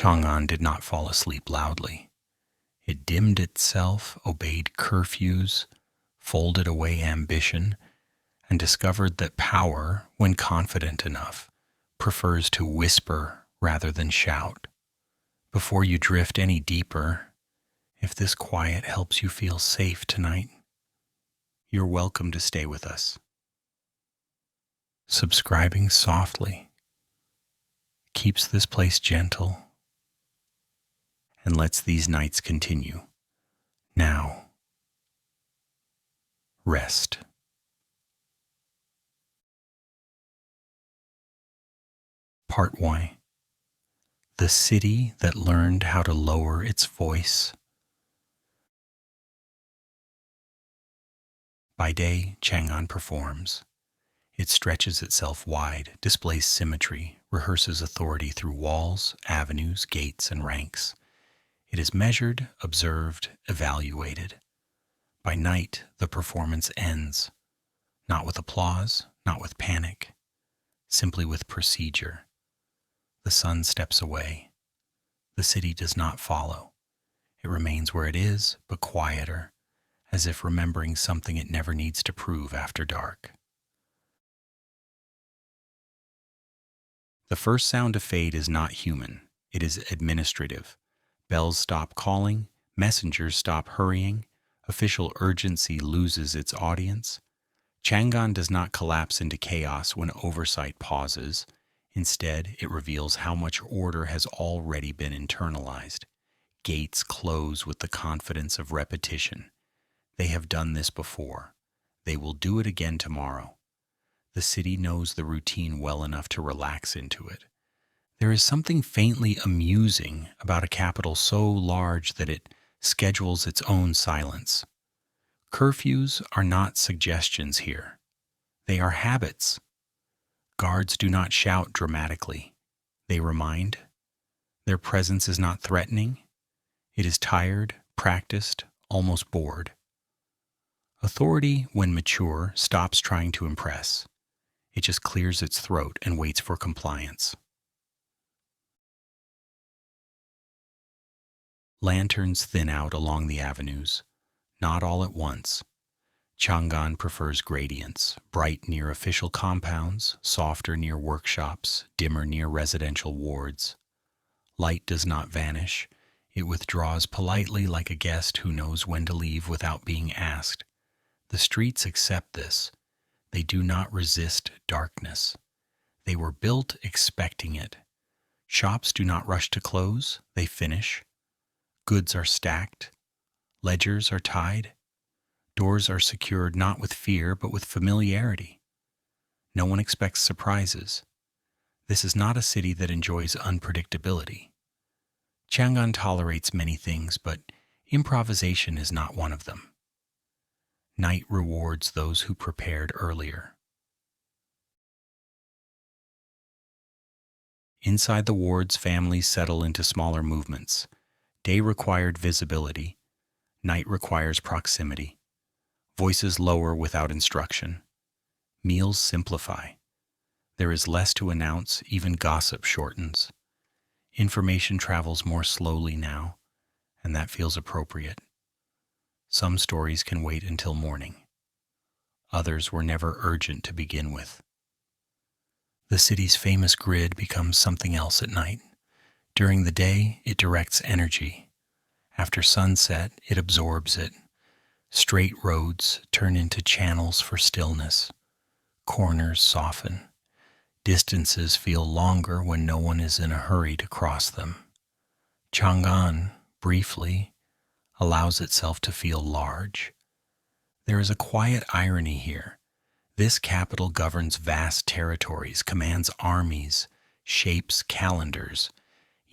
Chang'an did not fall asleep loudly. It dimmed itself, obeyed curfews, folded away ambition, and discovered that power, when confident enough, prefers to whisper rather than shout. Before you drift any deeper, if this quiet helps you feel safe tonight, you're welcome to stay with us. Subscribing softly keeps this place gentle and lets these nights continue. Now, rest. Part 1. The city that learned how to lower its voice. By day, Chang'an performs. It stretches itself wide, displays symmetry, rehearses authority through walls, avenues, gates, and ranks. It is measured, observed, evaluated. By night, the performance ends, not with applause, not with panic, simply with procedure. The sun steps away. The city does not follow. It remains where it is, but quieter, as if remembering something it never needs to prove after dark. The first sound to fade is not human. It is administrative. Bells stop calling, messengers stop hurrying, official urgency loses its audience. Chang'an does not collapse into chaos when oversight pauses. Instead, it reveals how much order has already been internalized. Gates close with the confidence of repetition. They have done this before. They will do it again tomorrow. The city knows the routine well enough to relax into it. There is something faintly amusing about a capital so large that it schedules its own silence. Curfews are not suggestions here. They are habits. Guards do not shout dramatically. They remind. Their presence is not threatening. It is tired, practiced, almost bored. Authority, when mature, stops trying to impress. It just clears its throat and waits for compliance. Lanterns thin out along the avenues, not all at once. Chang'an prefers gradients, bright near official compounds, softer near workshops, dimmer near residential wards. Light does not vanish. It withdraws politely like a guest who knows when to leave without being asked. The streets accept this. They do not resist darkness. They were built expecting it. Shops do not rush to close, they finish. Goods are stacked. Ledgers are tied. Doors are secured not with fear, but with familiarity. No one expects surprises. This is not a city that enjoys unpredictability. Chang'an tolerates many things, but improvisation is not one of them. Night rewards those who prepared earlier. Inside the wards, families settle into smaller movements. Day required visibility. Night requires proximity. Voices lower without instruction. Meals simplify. There is less to announce, even gossip shortens. Information travels more slowly now, and that feels appropriate. Some stories can wait until morning. Others were never urgent to begin with. The city's famous grid becomes something else at night. During the day, it directs energy. After sunset, it absorbs it. Straight roads turn into channels for stillness. Corners soften. Distances feel longer when no one is in a hurry to cross them. Chang'an, briefly, allows itself to feel large. There is a quiet irony here. This capital governs vast territories, commands armies, shapes calendars,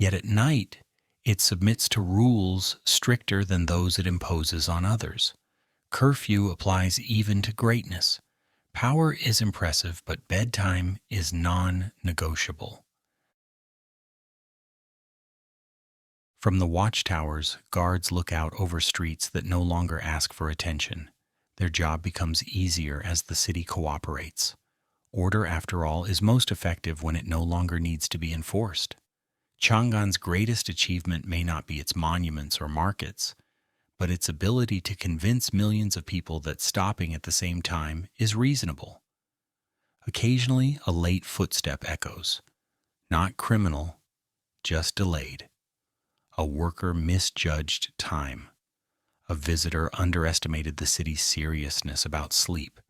yet at night it submits to rules stricter than those it imposes on others. Curfew applies even to greatness. Power is impressive, but bedtime is non-negotiable. From the watchtowers, guards look out over streets that no longer ask for attention. Their job becomes easier as the city cooperates. Order, after all, is most effective when it no longer needs to be enforced. Chang'an's greatest achievement may not be its monuments or markets, but its ability to convince millions of people that stopping at the same time is reasonable. Occasionally, a late footstep echoes, not criminal, just delayed. A worker misjudged time. A visitor underestimated the city's seriousness about sleep.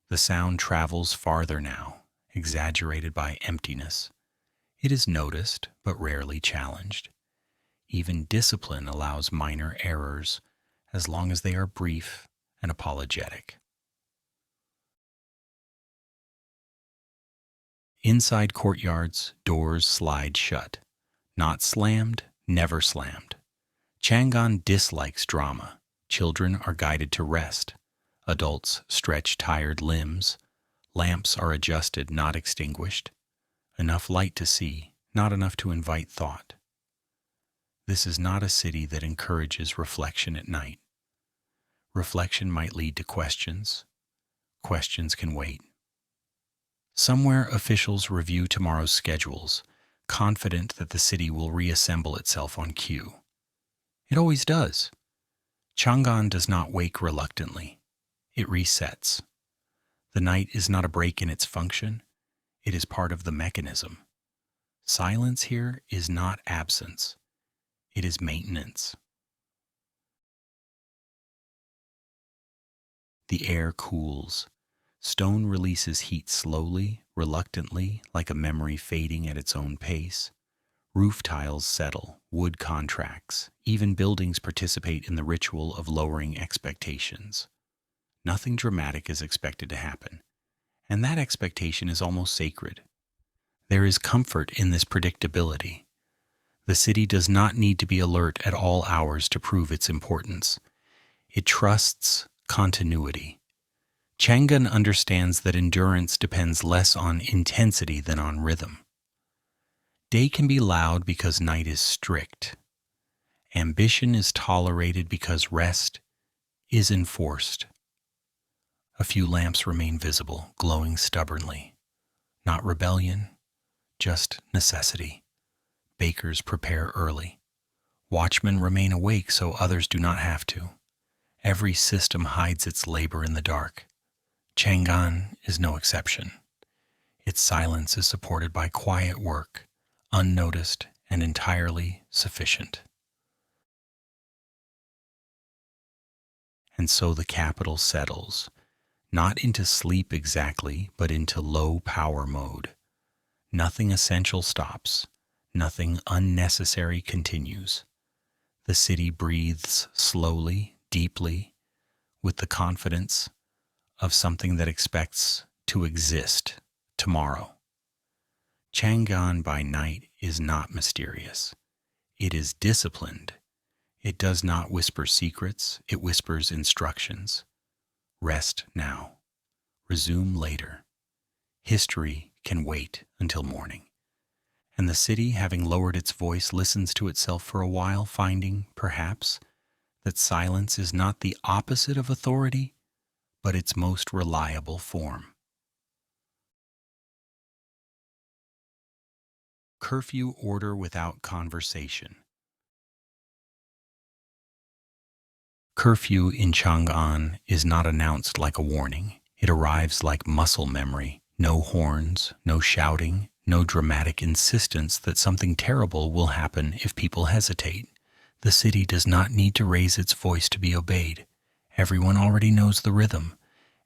The sound travels farther now, exaggerated by emptiness. It is noticed, but rarely challenged. Even discipline allows minor errors, as long as they are brief and apologetic. Inside courtyards, doors slide shut. Not slammed, never slammed. Chang'an dislikes drama. Children are guided to rest. Adults stretch tired limbs. Lamps are adjusted, not extinguished. Enough light to see, not enough to invite thought. This is not a city that encourages reflection at night. Reflection might lead to questions. Questions can wait. Somewhere officials review tomorrow's schedules, confident that the city will reassemble itself on cue. It always does. Chang'an does not wake reluctantly. It resets. The night is not a break in its function. It is part of the mechanism. Silence here is not absence. It is maintenance. The air cools. Stone releases heat slowly, reluctantly, like a memory fading at its own pace. Roof tiles settle, wood contracts, even buildings participate in the ritual of lowering expectations. Nothing dramatic is expected to happen, and that expectation is almost sacred. There is comfort in this predictability. The city does not need to be alert at all hours to prove its importance. It trusts continuity. Chang'an understands that endurance depends less on intensity than on rhythm. Day can be loud because night is strict. Ambition is tolerated because rest is enforced. A few lamps remain visible, glowing stubbornly. Not rebellion, just necessity. Bakers prepare early. Watchmen remain awake so others do not have to. Every system hides its labor in the dark. Chang'an is no exception. Its silence is supported by quiet work, unnoticed and entirely sufficient. And so the capital settles, not into sleep exactly, but into low power mode. Nothing essential stops. Nothing unnecessary continues. The city breathes slowly, deeply, with the confidence of something that expects to exist tomorrow. Chang'an by night is not mysterious. It is disciplined. It does not whisper secrets, it whispers instructions. Rest now. Resume later. History can wait until morning. And the city, having lowered its voice, listens to itself for a while, finding, perhaps, that silence is not the opposite of authority, but its most reliable form. Curfew order without conversation. Curfew in Chang'an is not announced like a warning. It arrives like muscle memory. No horns, no shouting, no dramatic insistence that something terrible will happen if people hesitate. The city does not need to raise its voice to be obeyed. Everyone already knows the rhythm.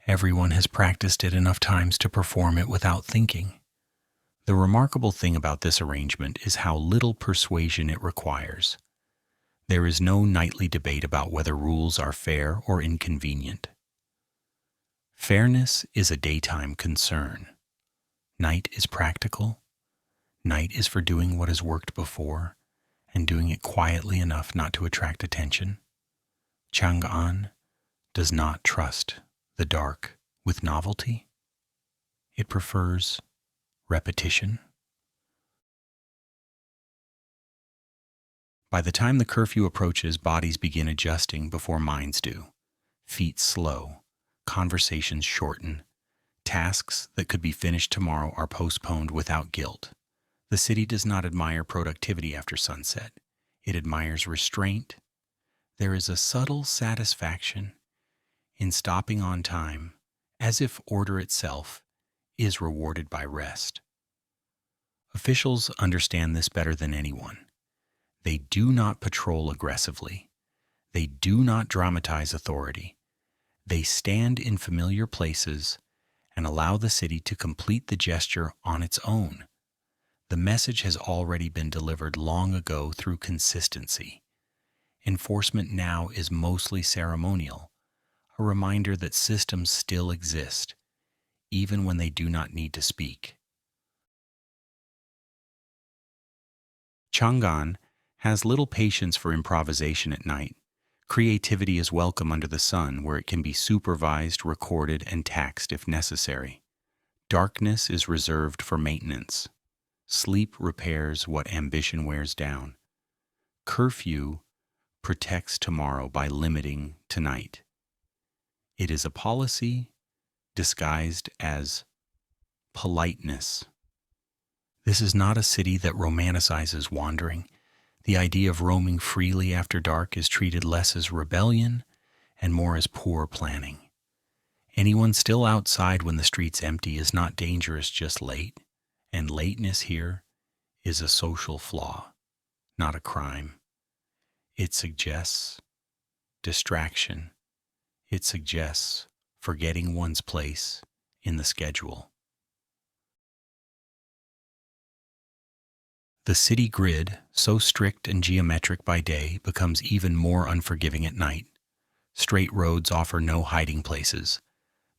Everyone has practiced it enough times to perform it without thinking. The remarkable thing about this arrangement is how little persuasion it requires. There is no nightly debate about whether rules are fair or inconvenient. Fairness is a daytime concern. Night is practical. Night is for doing what has worked before and doing it quietly enough not to attract attention. Chang'an does not trust the dark with novelty. It prefers repetition. By the time the curfew approaches, bodies begin adjusting before minds do. Feet slow, conversations shorten. Tasks that could be finished tomorrow are postponed without guilt. The city does not admire productivity after sunset. It admires restraint. There is a subtle satisfaction in stopping on time, as if order itself is rewarded by rest. Officials understand this better than anyone. They do not patrol aggressively. They do not dramatize authority. They stand in familiar places and allow the city to complete the gesture on its own. The message has already been delivered long ago through consistency. Enforcement now is mostly ceremonial, a reminder that systems still exist, even when they do not need to speak. Chang'an has little patience for improvisation at night. Creativity is welcome under the sun, where it can be supervised, recorded, and taxed if necessary. Darkness is reserved for maintenance. Sleep repairs what ambition wears down. Curfew protects tomorrow by limiting tonight. It is a policy disguised as politeness. This is not a city that romanticizes wandering. The idea of roaming freely after dark is treated less as rebellion and more as poor planning. Anyone still outside when the street's empty is not dangerous, just late. And lateness here is a social flaw, not a crime. It suggests distraction. It suggests forgetting one's place in the schedule. The city grid, so strict and geometric by day, becomes even more unforgiving at night. Straight roads offer no hiding places.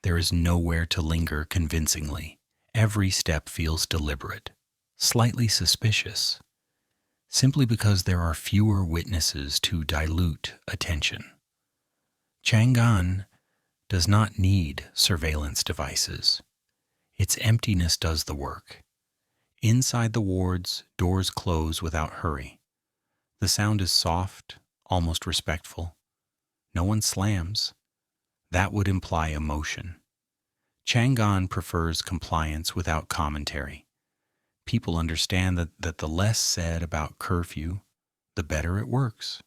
There is nowhere to linger convincingly. Every step feels deliberate, slightly suspicious, simply because there are fewer witnesses to dilute attention. Chang'an does not need surveillance devices. Its emptiness does the work. Inside the wards, doors close without hurry. The sound is soft, almost respectful. No one slams. That would imply emotion. Chang'an prefers compliance without commentary. People understand that the less said about curfew, the better it works.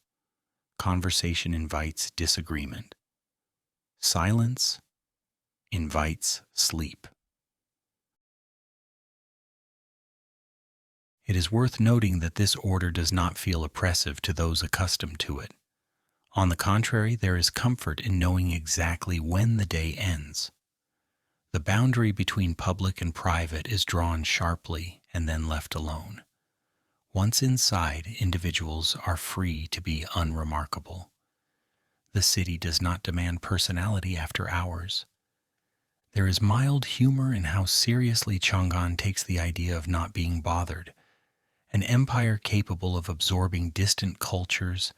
Conversation invites disagreement. Silence invites sleep. It is worth noting that this order does not feel oppressive to those accustomed to it. On the contrary, there is comfort in knowing exactly when the day ends. The boundary between public and private is drawn sharply and then left alone. Once inside, individuals are free to be unremarkable. The city does not demand personality after hours. There is mild humor in how seriously Chang'an takes the idea of not being bothered. An empire capable of absorbing distant cultures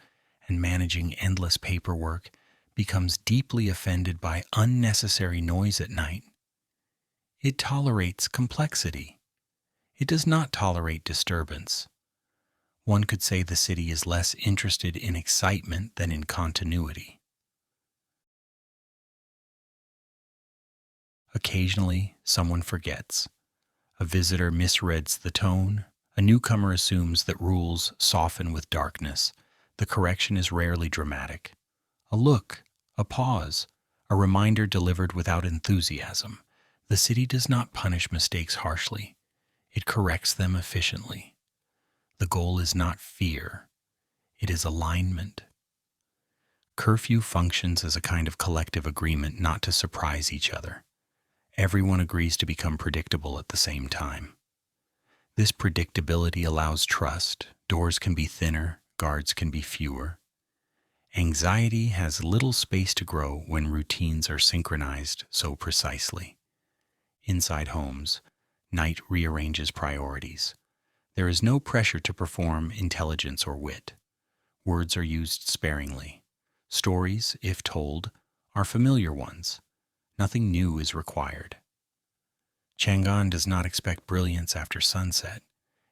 and managing endless paperwork becomes deeply offended by unnecessary noise at night. It tolerates complexity. It does not tolerate disturbance. One could say the city is less interested in excitement than in continuity. Occasionally, someone forgets. A visitor misreads the tone. A newcomer assumes that rules soften with darkness. The correction is rarely dramatic. A look, a pause, a reminder delivered without enthusiasm. The city does not punish mistakes harshly. It corrects them efficiently. The goal is not fear. It is alignment. Curfew functions as a kind of collective agreement not to surprise each other. Everyone agrees to become predictable at the same time. This predictability allows trust. Doors can be thinner, guards can be fewer. Anxiety has little space to grow when routines are synchronized so precisely. Inside homes, night rearranges priorities. There is no pressure to perform intelligence or wit. Words are used sparingly. Stories, if told, are familiar ones. Nothing new is required. Chang'an does not expect brilliance after sunset.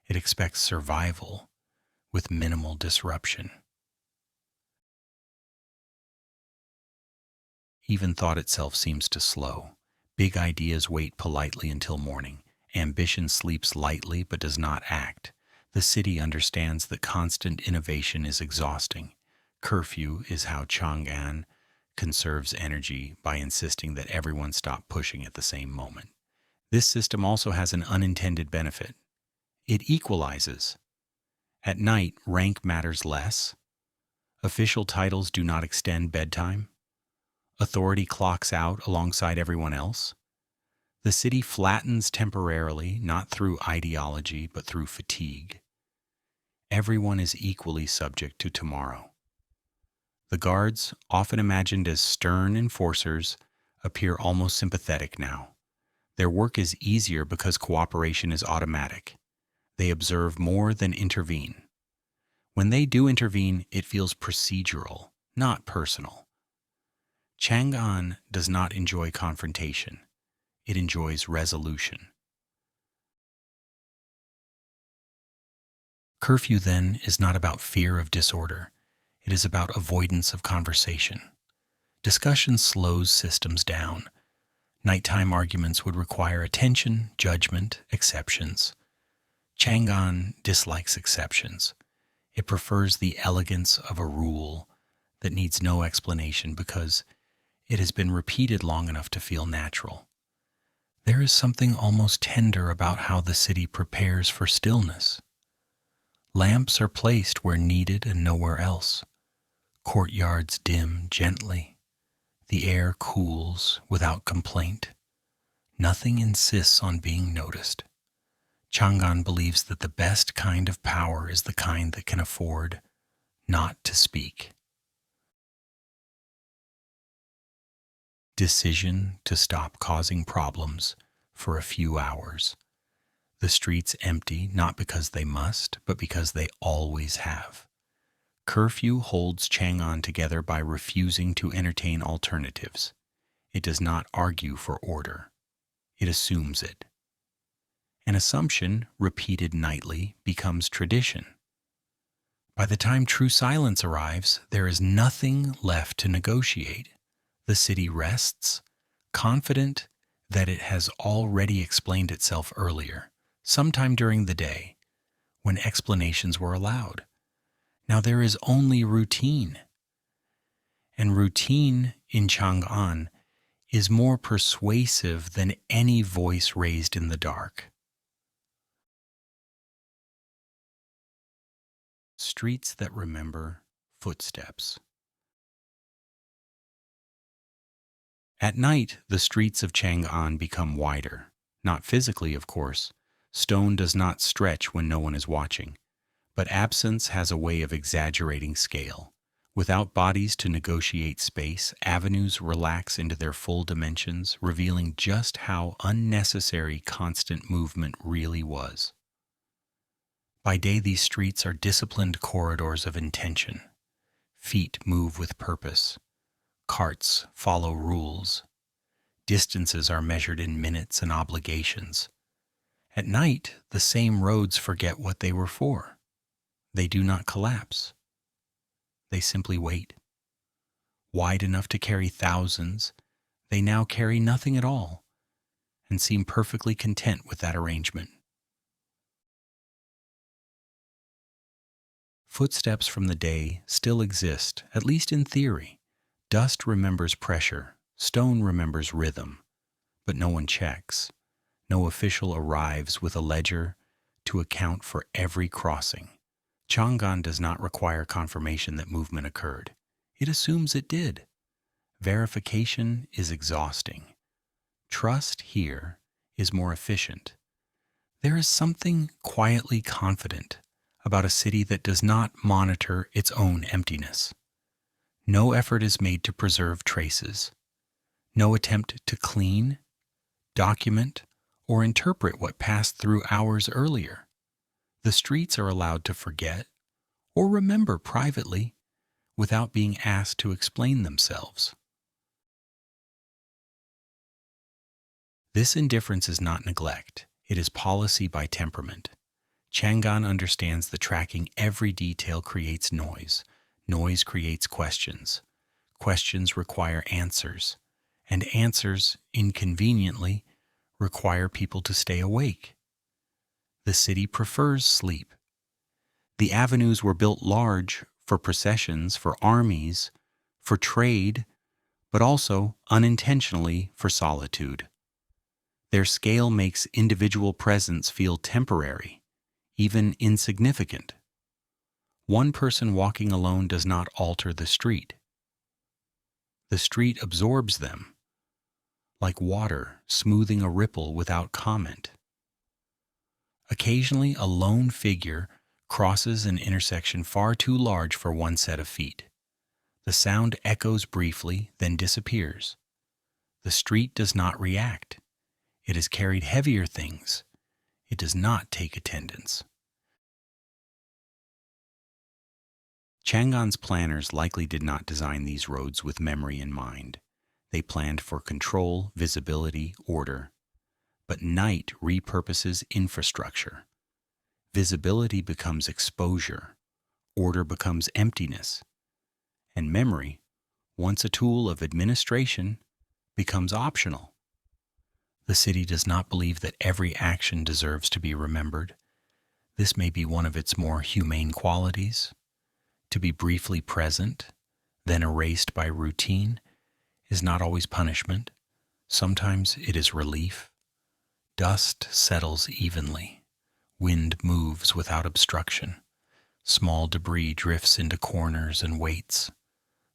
It expects survival with minimal disruption. Even thought itself seems to slow. Big ideas wait politely until morning. Ambition sleeps lightly but does not act. The city understands that constant innovation is exhausting. Curfew is how Chang'an conserves energy by insisting that everyone stop pushing at the same moment. This system also has an unintended benefit. It equalizes. At night, rank matters less. Official titles do not extend bedtime. Authority clocks out alongside everyone else. The city flattens temporarily, not through ideology, but through fatigue. Everyone is equally subject to tomorrow. The guards, often imagined as stern enforcers, appear almost sympathetic now. Their work is easier because cooperation is automatic. They observe more than intervene. When they do intervene, it feels procedural, not personal. Chang'an does not enjoy confrontation. It enjoys resolution. Curfew, then, is not about fear of disorder. It is about avoidance of conversation. Discussion slows systems down. Nighttime arguments would require attention, judgment, exceptions. Chang'an dislikes exceptions. It prefers the elegance of a rule that needs no explanation because it has been repeated long enough to feel natural. There is something almost tender about how the city prepares for stillness. Lamps are placed where needed and nowhere else. Courtyards dim gently. The air cools without complaint. Nothing insists on being noticed. Chang'an believes that the best kind of power is the kind that can afford not to speak. Decision to stop causing problems for a few hours. The streets empty not because they must, but because they always have. Curfew holds Chang'an together by refusing to entertain alternatives. It does not argue for order. It assumes it. An assumption, repeated nightly, becomes tradition. By the time true silence arrives, there is nothing left to negotiate. The city rests, confident that it has already explained itself earlier, sometime during the day, when explanations were allowed. Now there is only routine. And routine in Chang'an is more persuasive than any voice raised in the dark. Streets that remember footsteps. At night, the streets of Chang'an become wider. Not physically, of course. Stone does not stretch when no one is watching. But absence has a way of exaggerating scale. Without bodies to negotiate space, avenues relax into their full dimensions, revealing just how unnecessary constant movement really was. By day, these streets are disciplined corridors of intention. Feet move with purpose. Carts follow rules. Distances are measured in minutes and obligations. At night, the same roads forget what they were for. They do not collapse. They simply wait. Wide enough to carry thousands, they now carry nothing at all, and seem perfectly content with that arrangement. Footsteps from the day still exist, at least in theory. Dust remembers pressure, stone remembers rhythm, but no one checks. No official arrives with a ledger to account for every crossing. Chang'an does not require confirmation that movement occurred. It assumes it did. Verification is exhausting. Trust here is more efficient. There is something quietly confident about a city that does not monitor its own emptiness. No effort is made to preserve traces. No attempt to clean, document, or interpret what passed through hours earlier. The streets are allowed to forget or remember privately without being asked to explain themselves. This indifference is not neglect. It is policy by temperament. Chang'an understands that tracking every detail creates noise. Noise creates questions. Questions require answers. And answers, inconveniently, require people to stay awake. The city prefers sleep. The avenues were built large for processions, for armies, for trade, but also unintentionally for solitude. Their scale makes individual presence feel temporary, even insignificant. One person walking alone does not alter the street. The street absorbs them, like water smoothing a ripple without comment. Occasionally, a lone figure crosses an intersection far too large for one set of feet. The sound echoes briefly, then disappears. The street does not react. It has carried heavier things. It does not take attendance. Chang'an's planners likely did not design these roads with memory in mind. They planned for control, visibility, order. But night repurposes infrastructure. Visibility becomes exposure. Order becomes emptiness. And memory, once a tool of administration, becomes optional. The city does not believe that every action deserves to be remembered. This may be one of its more humane qualities. To be briefly present, then erased by routine, is not always punishment. Sometimes it is relief. Dust settles evenly. Wind moves without obstruction. Small debris drifts into corners and waits.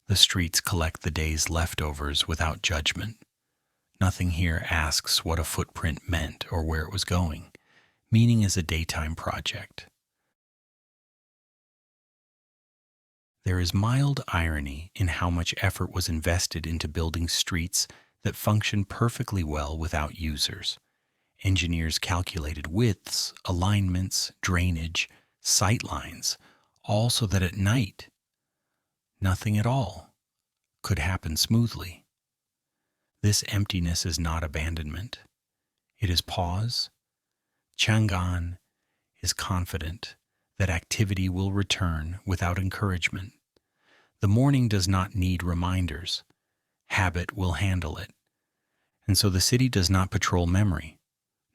The streets collect the day's leftovers without judgment. Nothing here asks what a footprint meant or where it was going. Meaning is a daytime project. There is mild irony in how much effort was invested into building streets that function perfectly well without users. Engineers calculated widths, alignments, drainage, sight lines, all so that at night, nothing at all could happen smoothly. This emptiness is not abandonment. It is pause. Chang'an is confident that activity will return without encouragement. The morning does not need reminders. Habit will handle it. And so the city does not patrol memory.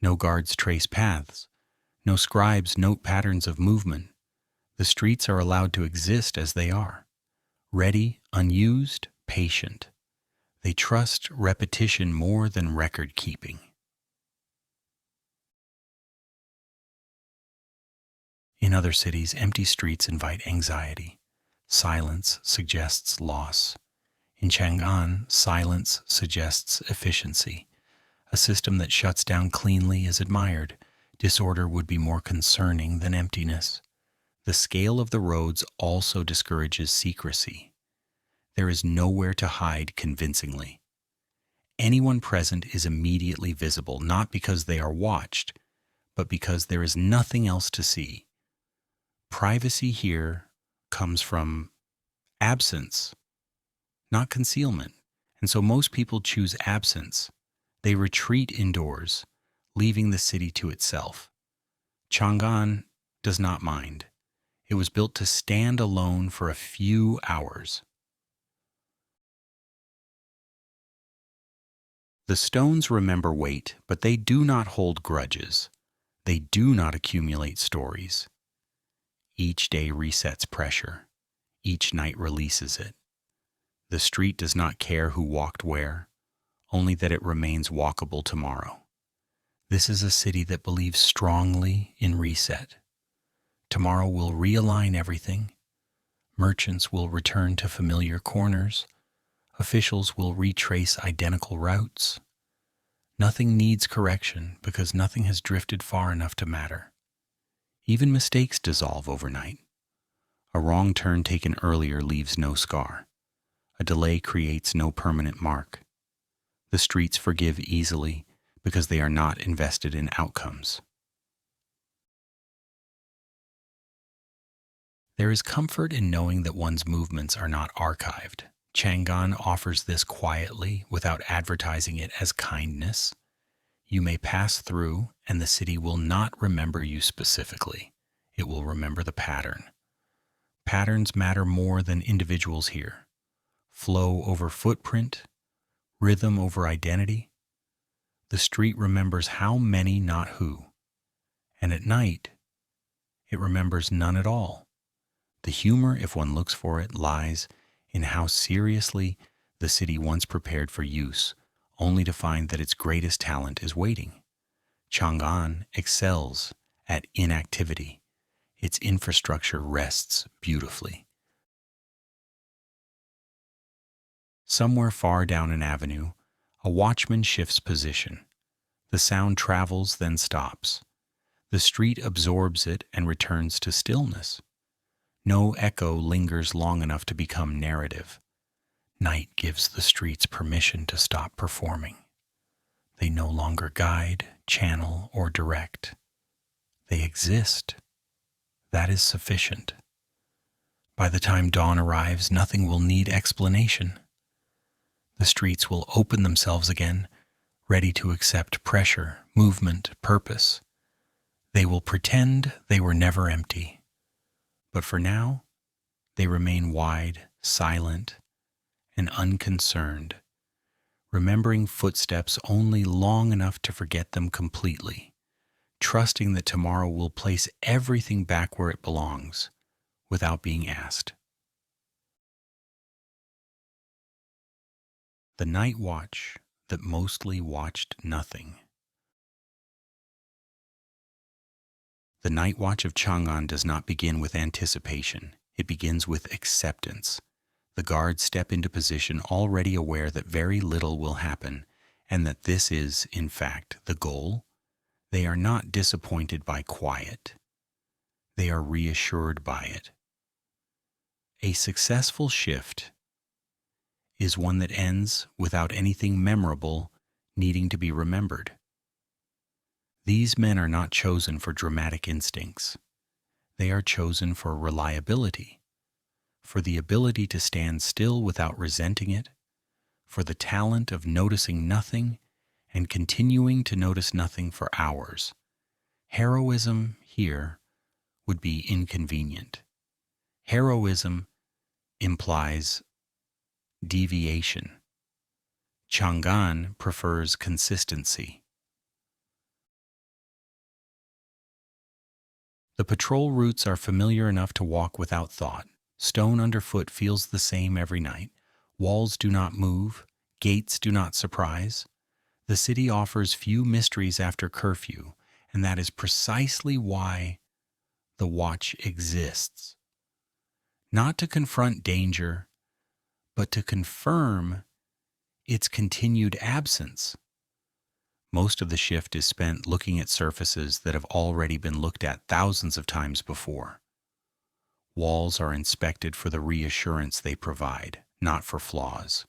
No guards trace paths. No scribes note patterns of movement. The streets are allowed to exist as they are. Ready, unused, patient. They trust repetition more than record keeping. In other cities, empty streets invite anxiety. Silence suggests loss. In Chang'an, silence suggests efficiency. A system that shuts down cleanly is admired. Disorder would be more concerning than emptiness. The scale of the roads also discourages secrecy. There is nowhere to hide convincingly. Anyone present is immediately visible, not because they are watched, but because there is nothing else to see. Privacy here comes from absence, not concealment. And so most people choose absence. They retreat indoors, leaving the city to itself. Chang'an does not mind. It was built to stand alone for a few hours. The stones remember weight, but they do not hold grudges. They do not accumulate stories. Each day resets pressure. Each night releases it. The street does not care who walked where, only that it remains walkable tomorrow. This is a city that believes strongly in reset. Tomorrow will realign everything. Merchants will return to familiar corners. Officials will retrace identical routes. Nothing needs correction because nothing has drifted far enough to matter. Even mistakes dissolve overnight. A wrong turn taken earlier leaves no scar. A delay creates no permanent mark. The streets forgive easily because they are not invested in outcomes. There is comfort in knowing that one's movements are not archived. Chang'an offers this quietly without advertising it as kindness. You may pass through and the city will not remember you specifically. It will remember the pattern. Patterns matter more than individuals here. Flow over footprint, rhythm over identity. The street remembers how many, not who. And at night, it remembers none at all. The humor, if one looks for it, lies in how seriously the city once prepared for use, only to find that its greatest talent is waiting. Chang'an excels at inactivity. Its infrastructure rests beautifully. Somewhere far down an avenue, a watchman shifts position. The sound travels, then stops. The street absorbs it and returns to stillness. No echo lingers long enough to become narrative. Night gives the streets permission to stop performing. They no longer guide, channel, or direct. They exist. That is sufficient. By the time dawn arrives, nothing will need explanation. The streets will open themselves again, ready to accept pressure, movement, purpose. They will pretend they were never empty. But for now, they remain wide, silent, and unconcerned, remembering footsteps only long enough to forget them completely, trusting that tomorrow will place everything back where it belongs without being asked. The night watch that mostly watched nothing. The night watch of Chang'an does not begin with anticipation. It begins with acceptance. The guards step into position already aware that very little will happen and that this is, in fact, the goal. They are not disappointed by quiet. They are reassured by it. A successful shift is one that ends without anything memorable needing to be remembered. These men are not chosen for dramatic instincts. They are chosen for reliability, for the ability to stand still without resenting it, for the talent of noticing nothing and continuing to notice nothing for hours. Heroism here would be inconvenient. Heroism implies deviation. Chang'an prefers consistency. The patrol routes are familiar enough to walk without thought. Stone underfoot feels the same every night. Walls do not move. Gates do not surprise. The city offers few mysteries after curfew, and that is precisely why the watch exists. Not to confront danger, but to confirm its continued absence. Most of the shift is spent looking at surfaces that have already been looked at thousands of times before. Walls are inspected for the reassurance they provide, not for flaws.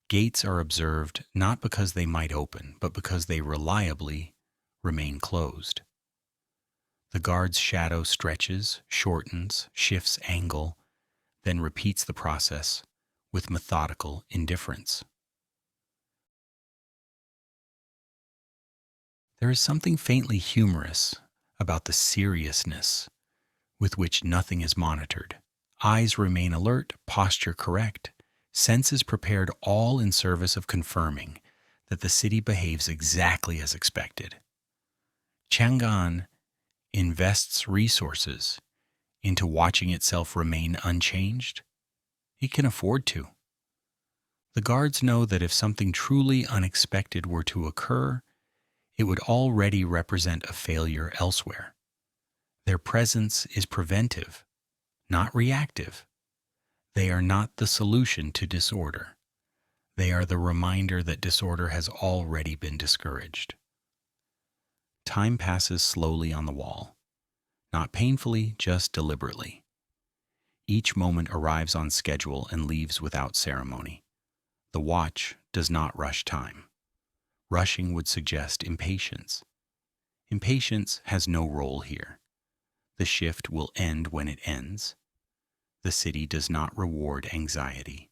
Gates are observed not because they might open, but because they reliably remain closed. The guard's shadow stretches, shortens, shifts angle, then repeats the process with methodical indifference. There is something faintly humorous about the seriousness with which nothing is monitored. Eyes remain alert, posture correct, senses prepared, all in service of confirming that the city behaves exactly as expected. Chang'an invests resources into watching itself remain unchanged. It can afford to. The guards know that if something truly unexpected were to occur, it would already represent a failure elsewhere. Their presence is preventive, not reactive. They are not the solution to disorder. They are the reminder that disorder has already been discouraged. Time passes slowly on the wall, not painfully, just deliberately. Each moment arrives on schedule and leaves without ceremony. The watch does not rush time. Rushing would suggest impatience. Impatience has no role here. The shift will end when it ends. The city does not reward anxiety.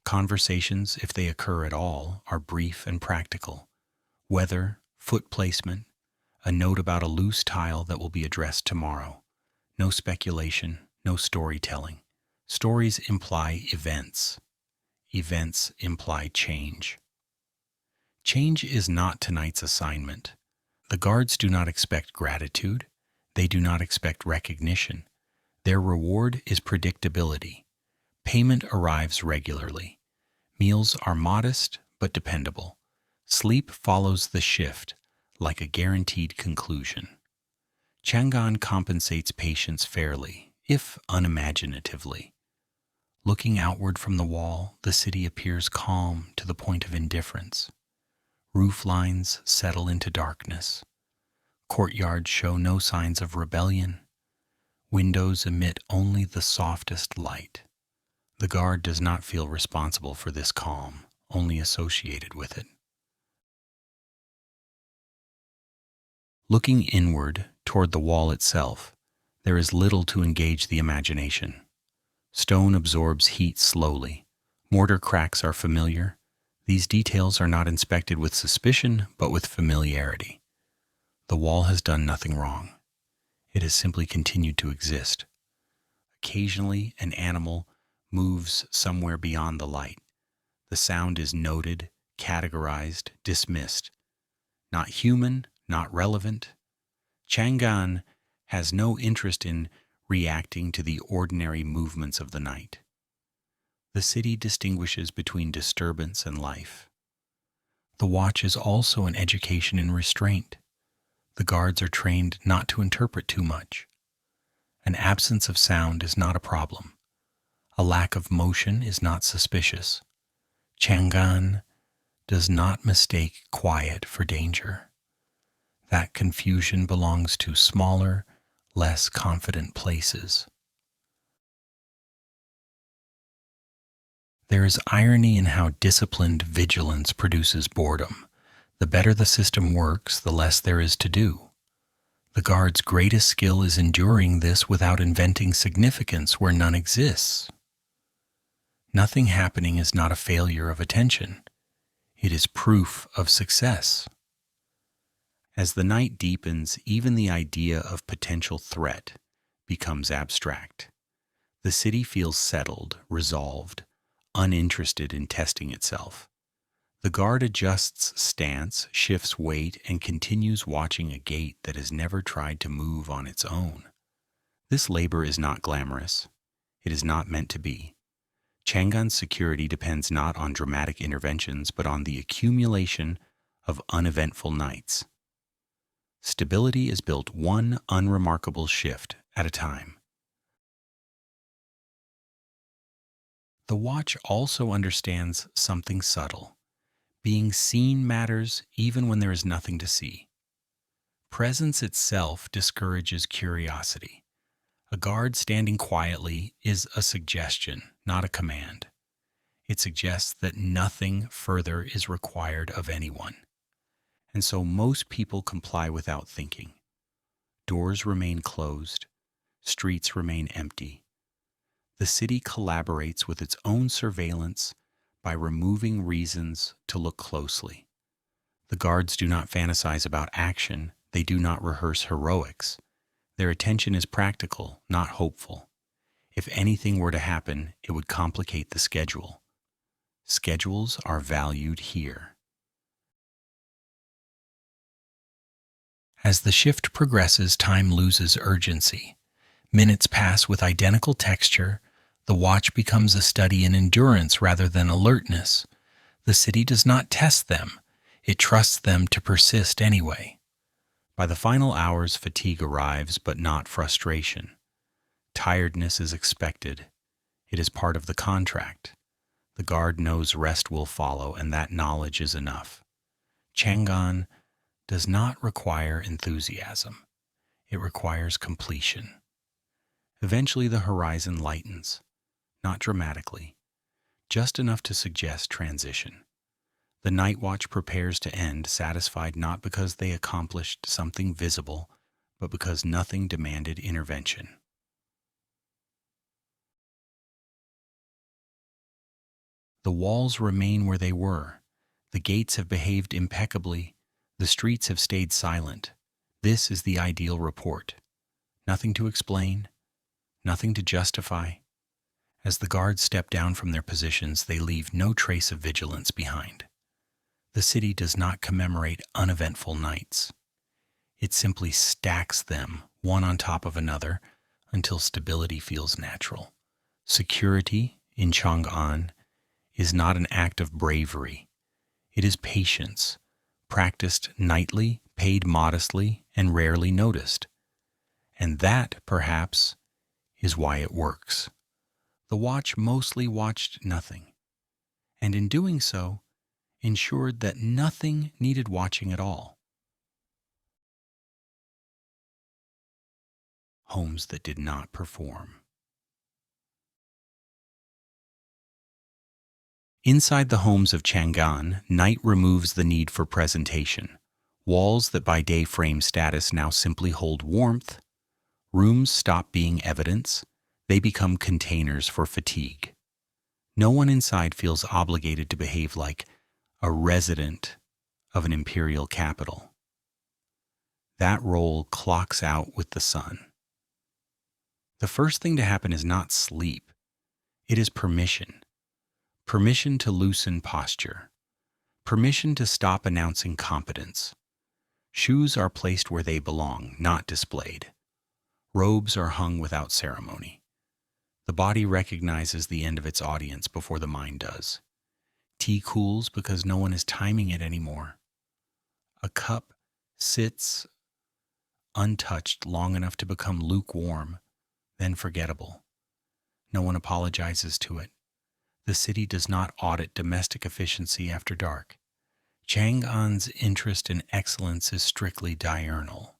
Conversations, if they occur at all, are brief and practical. Weather, foot placement, a note about a loose tile that will be addressed tomorrow. No speculation, no storytelling. Stories imply events. events imply change. Change is not tonight's assignment. The guards do not expect gratitude. They do not expect recognition. Their reward is predictability. Payment arrives regularly. Meals are modest but dependable. Sleep follows the shift, like a guaranteed conclusion. Chang'an compensates patience fairly, if unimaginatively. Looking outward from the wall, the city appears calm to the point of indifference. Roof lines settle into darkness. Courtyards show no signs of rebellion. Windows emit only the softest light. The guard does not feel responsible for this calm, only associated with it. Looking inward, toward the wall itself, there is little to engage the imagination. Stone absorbs heat slowly. Mortar cracks are familiar. These details are not inspected with suspicion, but with familiarity. The wall has done nothing wrong. It has simply continued to exist. Occasionally, an animal moves somewhere beyond the light. The sound is noted, categorized, dismissed. Not human, not relevant. Chang'an has no interest in reacting to the ordinary movements of the night. The city distinguishes between disturbance and life. The watch is also an education in restraint. The guards are trained not to interpret too much. An absence of sound is not a problem. A lack of motion is not suspicious. Chang'an does not mistake quiet for danger. That confusion belongs to smaller, less confident places. There is irony in how disciplined vigilance produces boredom. The better the system works, the less there is to do. The guard's greatest skill is enduring this without inventing significance where none exists. Nothing happening is not a failure of attention. It is proof of success. As the night deepens, even the idea of potential threat becomes abstract. The city feels settled, resolved, uninterested in testing itself. The guard adjusts stance, shifts weight, and continues watching a gate that has never tried to move on its own. This labor is not glamorous. It is not meant to be. Chang'an's security depends not on dramatic interventions, but on the accumulation of uneventful nights. Stability is built one unremarkable shift at a time. The watch also understands something subtle. Being seen matters even when there is nothing to see. Presence itself discourages curiosity. A guard standing quietly is a suggestion, not a command. It suggests that nothing further is required of anyone. And so most people comply without thinking. Doors remain closed. Streets remain empty. The city collaborates with its own surveillance by removing reasons to look closely. The guards do not fantasize about action. They do not rehearse heroics. Their attention is practical, not hopeful. If anything were to happen, it would complicate the schedule. Schedules are valued here. As the shift progresses, time loses urgency. Minutes pass with identical texture. The watch becomes a study in endurance rather than alertness. The city does not test them. It trusts them to persist anyway. By the final hours, fatigue arrives, but not frustration. Tiredness is expected. It is part of the contract. The guard knows rest will follow, and that knowledge is enough. Chang'an does not require enthusiasm. It requires completion. Eventually the horizon lightens, not dramatically, just enough to suggest transition. The night watch prepares to end, satisfied not because they accomplished something visible, but because nothing demanded intervention. The walls remain where they were. The gates have behaved impeccably. The streets have stayed silent. This is the ideal report. Nothing to explain, nothing to justify. As the guards step down from their positions, they leave no trace of vigilance behind. The city does not commemorate uneventful nights. It simply stacks them one on top of another until stability feels natural. Security in Chang'an is not an act of bravery. It is patience, practiced nightly, paid modestly, and rarely noticed. And that, perhaps, is why it works. The watch mostly watched nothing, and in doing so, ensured that nothing needed watching at all. Homes that did not perform. Inside the homes of Chang'an, night removes the need for presentation. Walls that by day frame status now simply hold warmth. Rooms stop being evidence. They become containers for fatigue. No one inside feels obligated to behave like a resident of an imperial capital. That role clocks out with the sun. The first thing to happen is not sleep. It is permission. Permission to loosen posture. Permission to stop announcing competence. Shoes are placed where they belong, not displayed. Robes are hung without ceremony. The body recognizes the end of its audience before the mind does. Tea cools because no one is timing it anymore. A cup sits untouched long enough to become lukewarm, then forgettable. No one apologizes to it. The city does not audit domestic efficiency after dark. Chang'an's interest in excellence is strictly diurnal.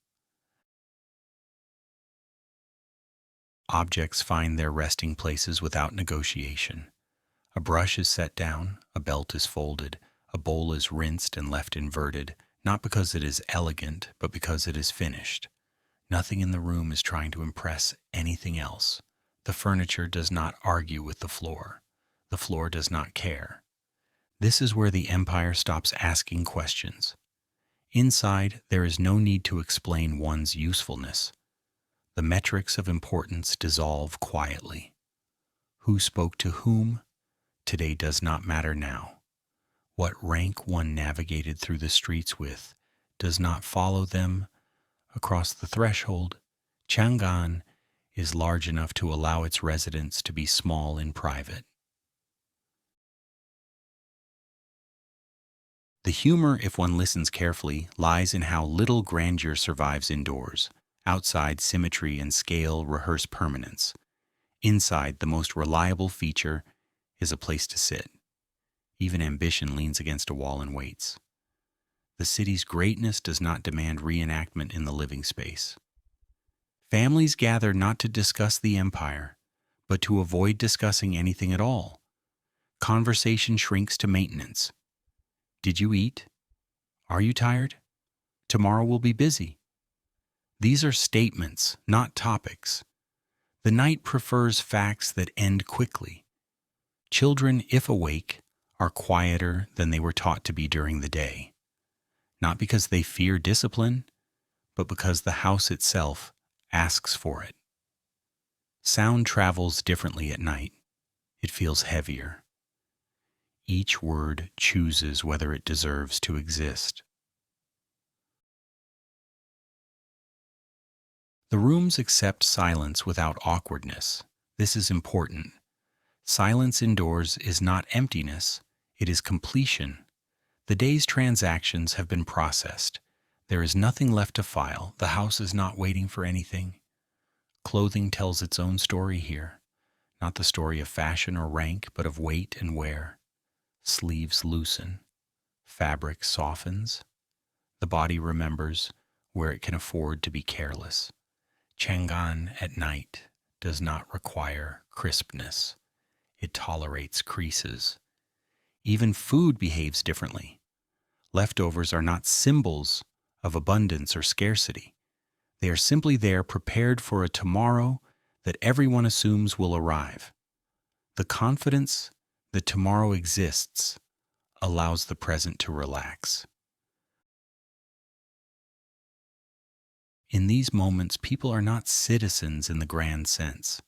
Objects find their resting places without negotiation. A brush is set down, a belt is folded, a bowl is rinsed and left inverted, not because it is elegant, but because it is finished. Nothing in the room is trying to impress anything else. The furniture does not argue with the floor. The floor does not care. This is where the empire stops asking questions. Inside, there is no need to explain one's usefulness. The metrics of importance dissolve quietly. Who spoke to whom? Today does not matter now. What rank one navigated through the streets with does not follow them across the threshold. Chang'an is large enough to allow its residents to be small in private. The humor, if one listens carefully, lies in how little grandeur survives indoors. Outside, symmetry and scale rehearse permanence. Inside, the most reliable feature is a place to sit. Even ambition leans against a wall and waits. The city's greatness does not demand reenactment in the living space. Families gather not to discuss the empire, but to avoid discussing anything at all. Conversation shrinks to maintenance. Did you eat? Are you tired? Tomorrow will be busy. These are statements, not topics. The night prefers facts that end quickly. Children, if awake, are quieter than they were taught to be during the day. Not because they fear discipline, but because the house itself asks for it. Sound travels differently at night. It feels heavier. Each word chooses whether it deserves to exist. The rooms accept silence without awkwardness. This is important. Silence indoors is not emptiness, it is completion. The day's transactions have been processed. There is nothing left to file. The house is not waiting for anything. Clothing tells its own story here, not the story of fashion or rank, but of weight and wear. Sleeves loosen. Fabric softens. The body remembers where it can afford to be careless. Chang'an at night does not require crispness. It tolerates creases. Even food behaves differently. Leftovers are not symbols of abundance or scarcity. They are simply there, prepared for a tomorrow that everyone assumes will arrive. The confidence that tomorrow exists allows the present to relax. In these moments, people are not citizens in the grand sense.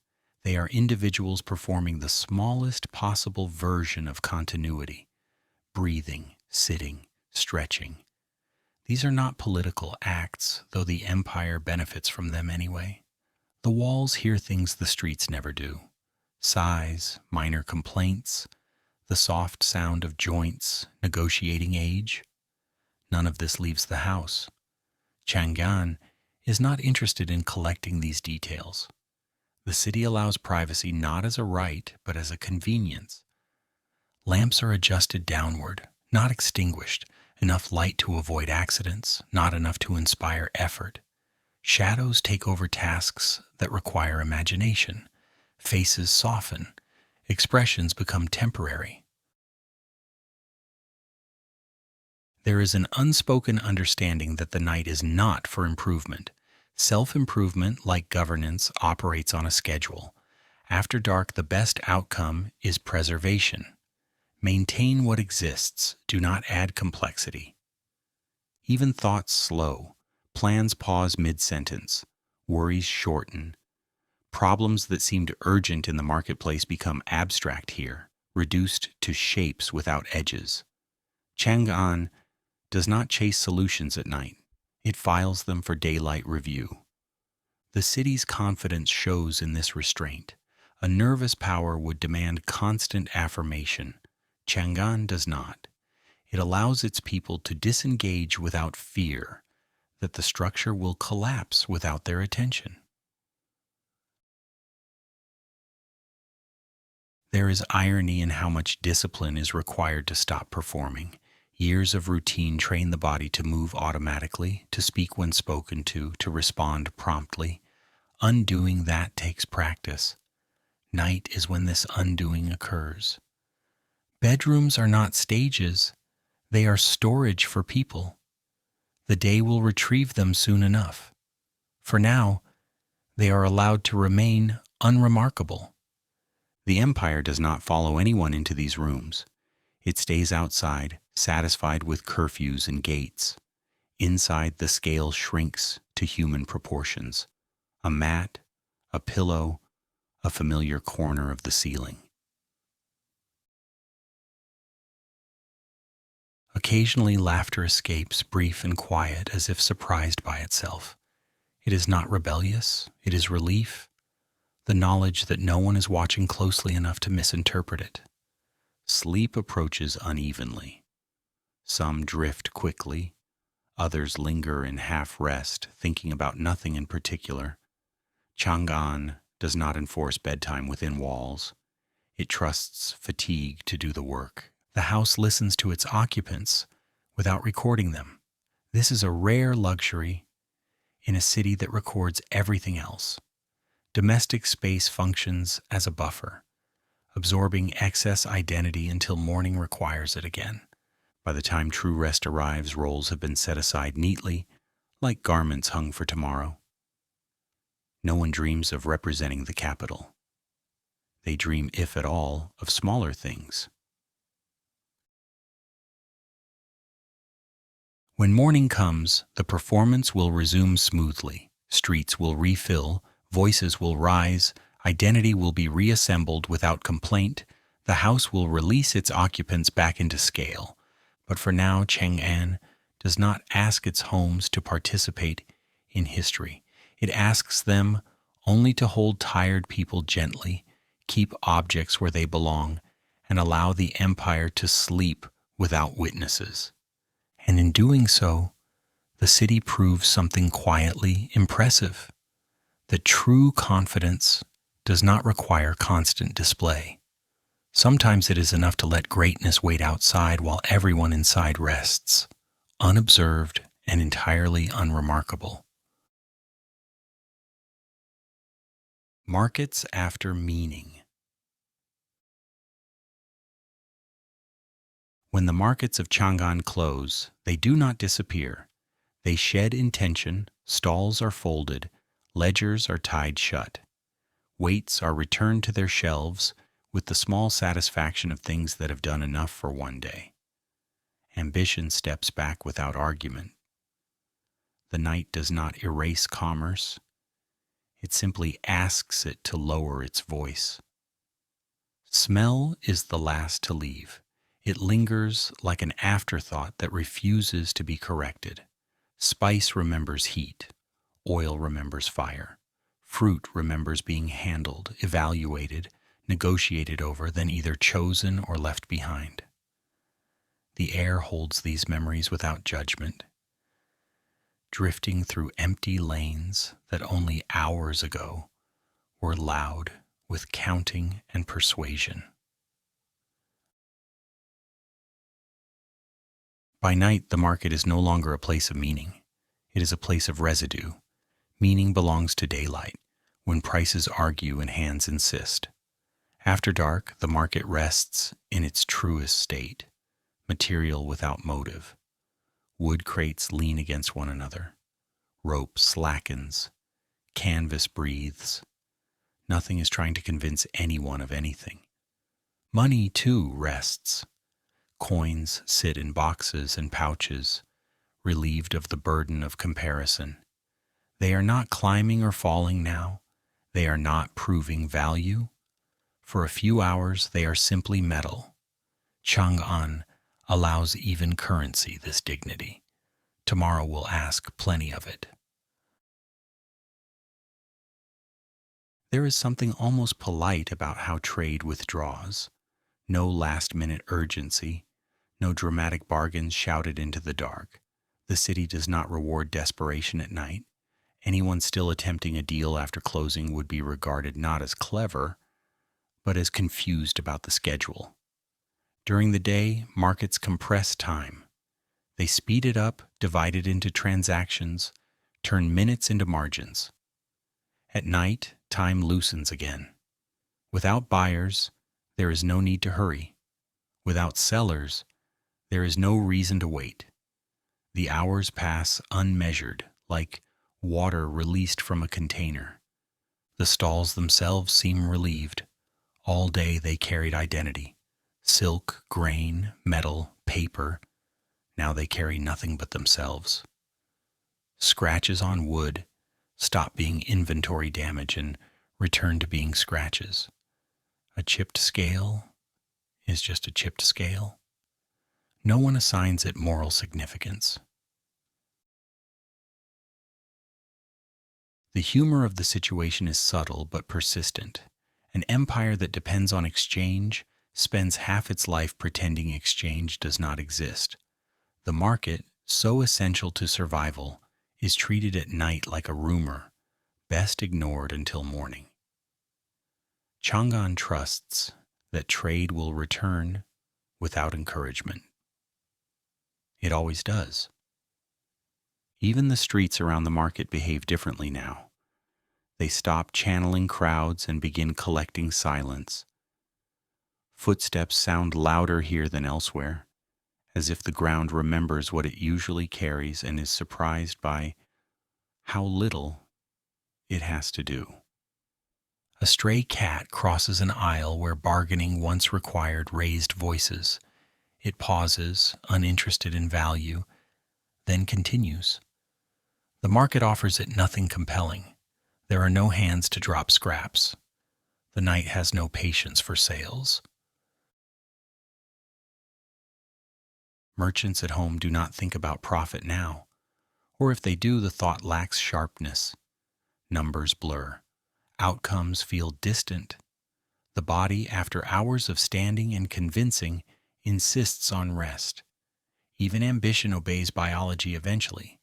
They are individuals performing the smallest possible version of continuity, breathing, sitting, stretching. These are not political acts, though the empire benefits from them anyway. The walls hear things the streets never do. Sighs, minor complaints, the soft sound of joints, negotiating age. None of this leaves the house. Chang'an is not interested in collecting these details. The city allows privacy not as a right, but as a convenience. Lamps are adjusted downward, not extinguished, enough light to avoid accidents, not enough to inspire effort. Shadows take over tasks that require imagination. Faces soften. Expressions become temporary. There is an unspoken understanding that the night is not for improvement. Self-improvement, like governance, operates on a schedule. After dark, the best outcome is preservation. Maintain what exists. Do not add complexity. Even thoughts slow. Plans pause mid-sentence. Worries shorten. Problems that seemed urgent in the marketplace become abstract here, reduced to shapes without edges. Chang'an does not chase solutions at night. It files them for daylight review. The city's confidence shows in this restraint. A nervous power would demand constant affirmation. Chang'an does not. It allows its people to disengage without fear that the structure will collapse without their attention. There is irony in how much discipline is required to stop performing. Years of routine train the body to move automatically, to speak when spoken to respond promptly. Undoing that takes practice. Night is when this undoing occurs. Bedrooms are not stages, they are storage for people. The day will retrieve them soon enough. For now, they are allowed to remain unremarkable. The empire does not follow anyone into these rooms. It stays outside, satisfied with curfews and gates. Inside, the scale shrinks to human proportions. A mat, a pillow, a familiar corner of the ceiling. Occasionally, laughter escapes, brief and quiet, as if surprised by itself. It is not rebellious, it is relief, the knowledge that no one is watching closely enough to misinterpret it. Sleep approaches unevenly. Some drift quickly, others linger in half-rest, thinking about nothing in particular. Chang'an does not enforce bedtime within walls. It trusts fatigue to do the work. The house listens to its occupants without recording them. This is a rare luxury in a city that records everything else. Domestic space functions as a buffer, absorbing excess identity until morning requires it again. By the time true rest arrives, roles have been set aside neatly, like garments hung for tomorrow. No one dreams of representing the capital. They dream, if at all, of smaller things. When morning comes, the performance will resume smoothly. Streets will refill, voices will rise, identity will be reassembled without complaint, the house will release its occupants back into scale. But for now, Chang'an does not ask its homes to participate in history. It asks them only to hold tired people gently, keep objects where they belong, and allow the empire to sleep without witnesses. And in doing so, the city proves something quietly impressive, that true confidence does not require constant display. Sometimes it is enough to let greatness wait outside while everyone inside rests, unobserved and entirely unremarkable. Markets after meaning. When the markets of Chang'an close, they do not disappear. They shed intention, stalls are folded, ledgers are tied shut. Weights are returned to their shelves with the small satisfaction of things that have done enough for one day. Ambition steps back without argument. The night does not erase commerce. It simply asks it to lower its voice. Smell is the last to leave. It lingers like an afterthought that refuses to be corrected. Spice remembers heat. Oil remembers fire. Fruit remembers being handled, evaluated, negotiated over, then either chosen or left behind. The air holds these memories without judgment, drifting through empty lanes that only hours ago were loud with counting and persuasion. By night, the market is no longer a place of meaning. It is a place of residue. Meaning belongs to daylight, when prices argue and hands insist. After dark, the market rests in its truest state, material without motive. Wood crates lean against one another. Rope slackens. Canvas breathes. Nothing is trying to convince anyone of anything. Money, too, rests. Coins sit in boxes and pouches, relieved of the burden of comparison. They are not climbing or falling now. They are not proving value. For a few hours, they are simply metal. Chang'an allows even currency this dignity. Tomorrow will ask plenty of it. There is something almost polite about how trade withdraws. No last-minute urgency, no dramatic bargains shouted into the dark. The city does not reward desperation at night. Anyone still attempting a deal after closing would be regarded not as clever, but as confused about the schedule. During the day, markets compress time. They speed it up, divide it into transactions, turn minutes into margins. At night, time loosens again. Without buyers, there is no need to hurry. Without sellers, there is no reason to wait. The hours pass unmeasured, like water released from a container. The stalls themselves seem relieved. All day they carried identity. Silk, grain, metal, paper. Now they carry nothing but themselves. Scratches on wood stop being inventory damage and return to being scratches. A chipped scale is just a chipped scale. No one assigns it moral significance. The humor of the situation is subtle but persistent. An empire that depends on exchange spends half its life pretending exchange does not exist. The market, so essential to survival, is treated at night like a rumor, best ignored until morning. Chang'an trusts that trade will return without encouragement. It always does. Even the streets around the market behave differently now. They stop channeling crowds and begin collecting silence. Footsteps sound louder here than elsewhere, as if the ground remembers what it usually carries and is surprised by how little it has to do. A stray cat crosses an aisle where bargaining once required raised voices. It pauses, uninterested in value, then continues. The market offers it nothing compelling. There are no hands to drop scraps. The night has no patience for sales. Merchants at home do not think about profit now, or if they do, the thought lacks sharpness. Numbers blur. Outcomes feel distant. The body, after hours of standing and convincing, insists on rest. Even ambition obeys biology eventually.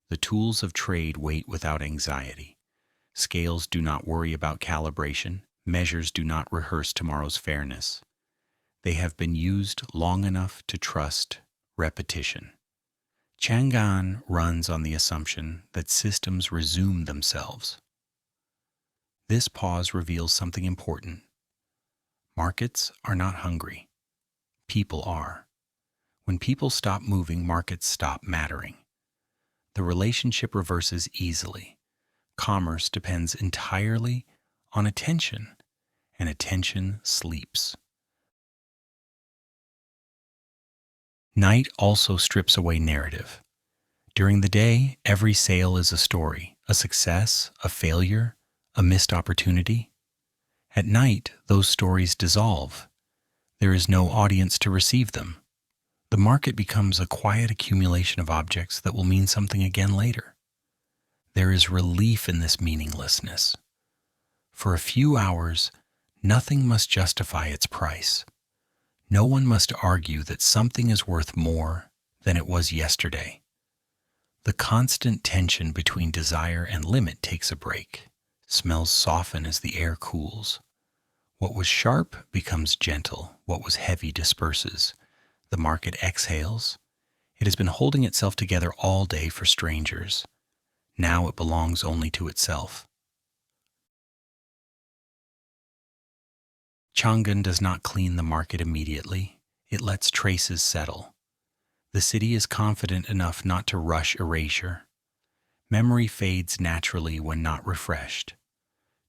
The tools of trade wait without anxiety. Scales do not worry about calibration. Measures do not rehearse tomorrow's fairness. They have been used long enough to trust repetition. Chang'an runs on the assumption that systems resume themselves. This pause reveals something important. Markets are not hungry. People are. When people stop moving, markets stop mattering. The relationship reverses easily. Commerce depends entirely on attention, and attention sleeps. Night also strips away narrative. During the day, every sale is a story, a success, a failure, a missed opportunity. At night, those stories dissolve. There is no audience to receive them. The market becomes a quiet accumulation of objects that will mean something again later. There is relief in this meaninglessness. For a few hours, nothing must justify its price. No one must argue that something is worth more than it was yesterday. The constant tension between desire and limit takes a break. Smells soften as the air cools. What was sharp becomes gentle. What was heavy disperses. The market exhales. It has been holding itself together all day for strangers. Now it belongs only to itself. Chang'an does not clean the market immediately. It lets traces settle. The city is confident enough not to rush erasure. Memory fades naturally when not refreshed.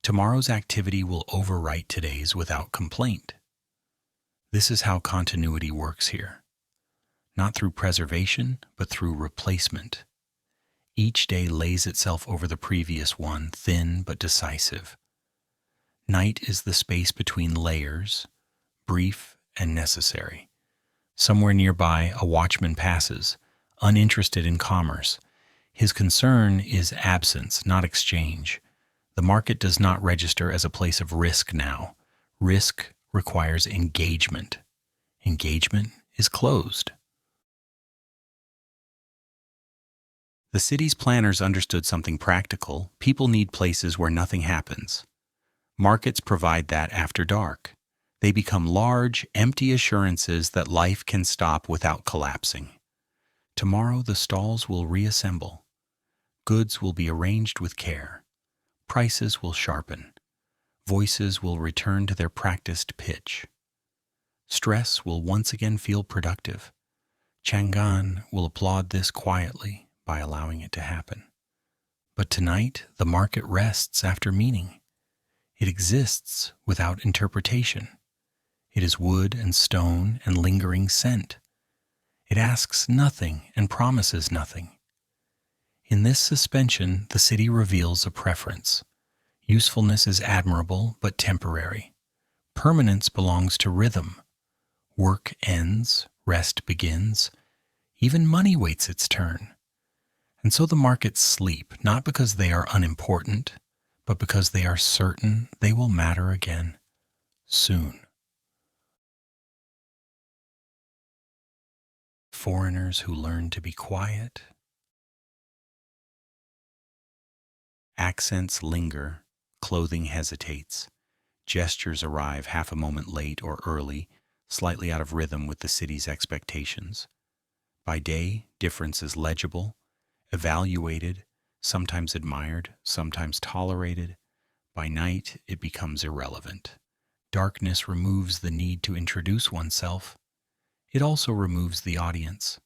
Tomorrow's activity will overwrite today's without complaint. This is how continuity works here. Not through preservation, but through replacement. Each day lays itself over the previous one, thin but decisive. Night is the space between layers, brief and necessary. Somewhere nearby, a watchman passes, uninterested in commerce. His concern is absence, not exchange. The market does not register as a place of risk now. Risk requires engagement. Engagement is closed. The city's planners understood something practical. People need places where nothing happens. Markets provide that after dark. They become large, empty assurances that life can stop without collapsing. Tomorrow the stalls will reassemble. Goods will be arranged with care. Prices will sharpen. Voices will return to their practiced pitch. Stress will once again feel productive. Chang'an will applaud this quietly by allowing it to happen. But tonight, the market rests after meaning. It exists without interpretation. It is wood and stone and lingering scent. It asks nothing and promises nothing. In this suspension, the city reveals a preference. Usefulness is admirable but temporary. Permanence belongs to rhythm. Work ends, rest begins. Even money waits its turn. And so the markets sleep, not because they are unimportant, but because they are certain they will matter again soon. Foreigners who learn to be quiet. Accents linger, clothing hesitates. Gestures arrive half a moment late or early, slightly out of rhythm with the city's expectations. By day, difference is legible, evaluated, sometimes admired, sometimes tolerated. By night, it becomes irrelevant. Darkness removes the need to introduce oneself. It also removes the audience.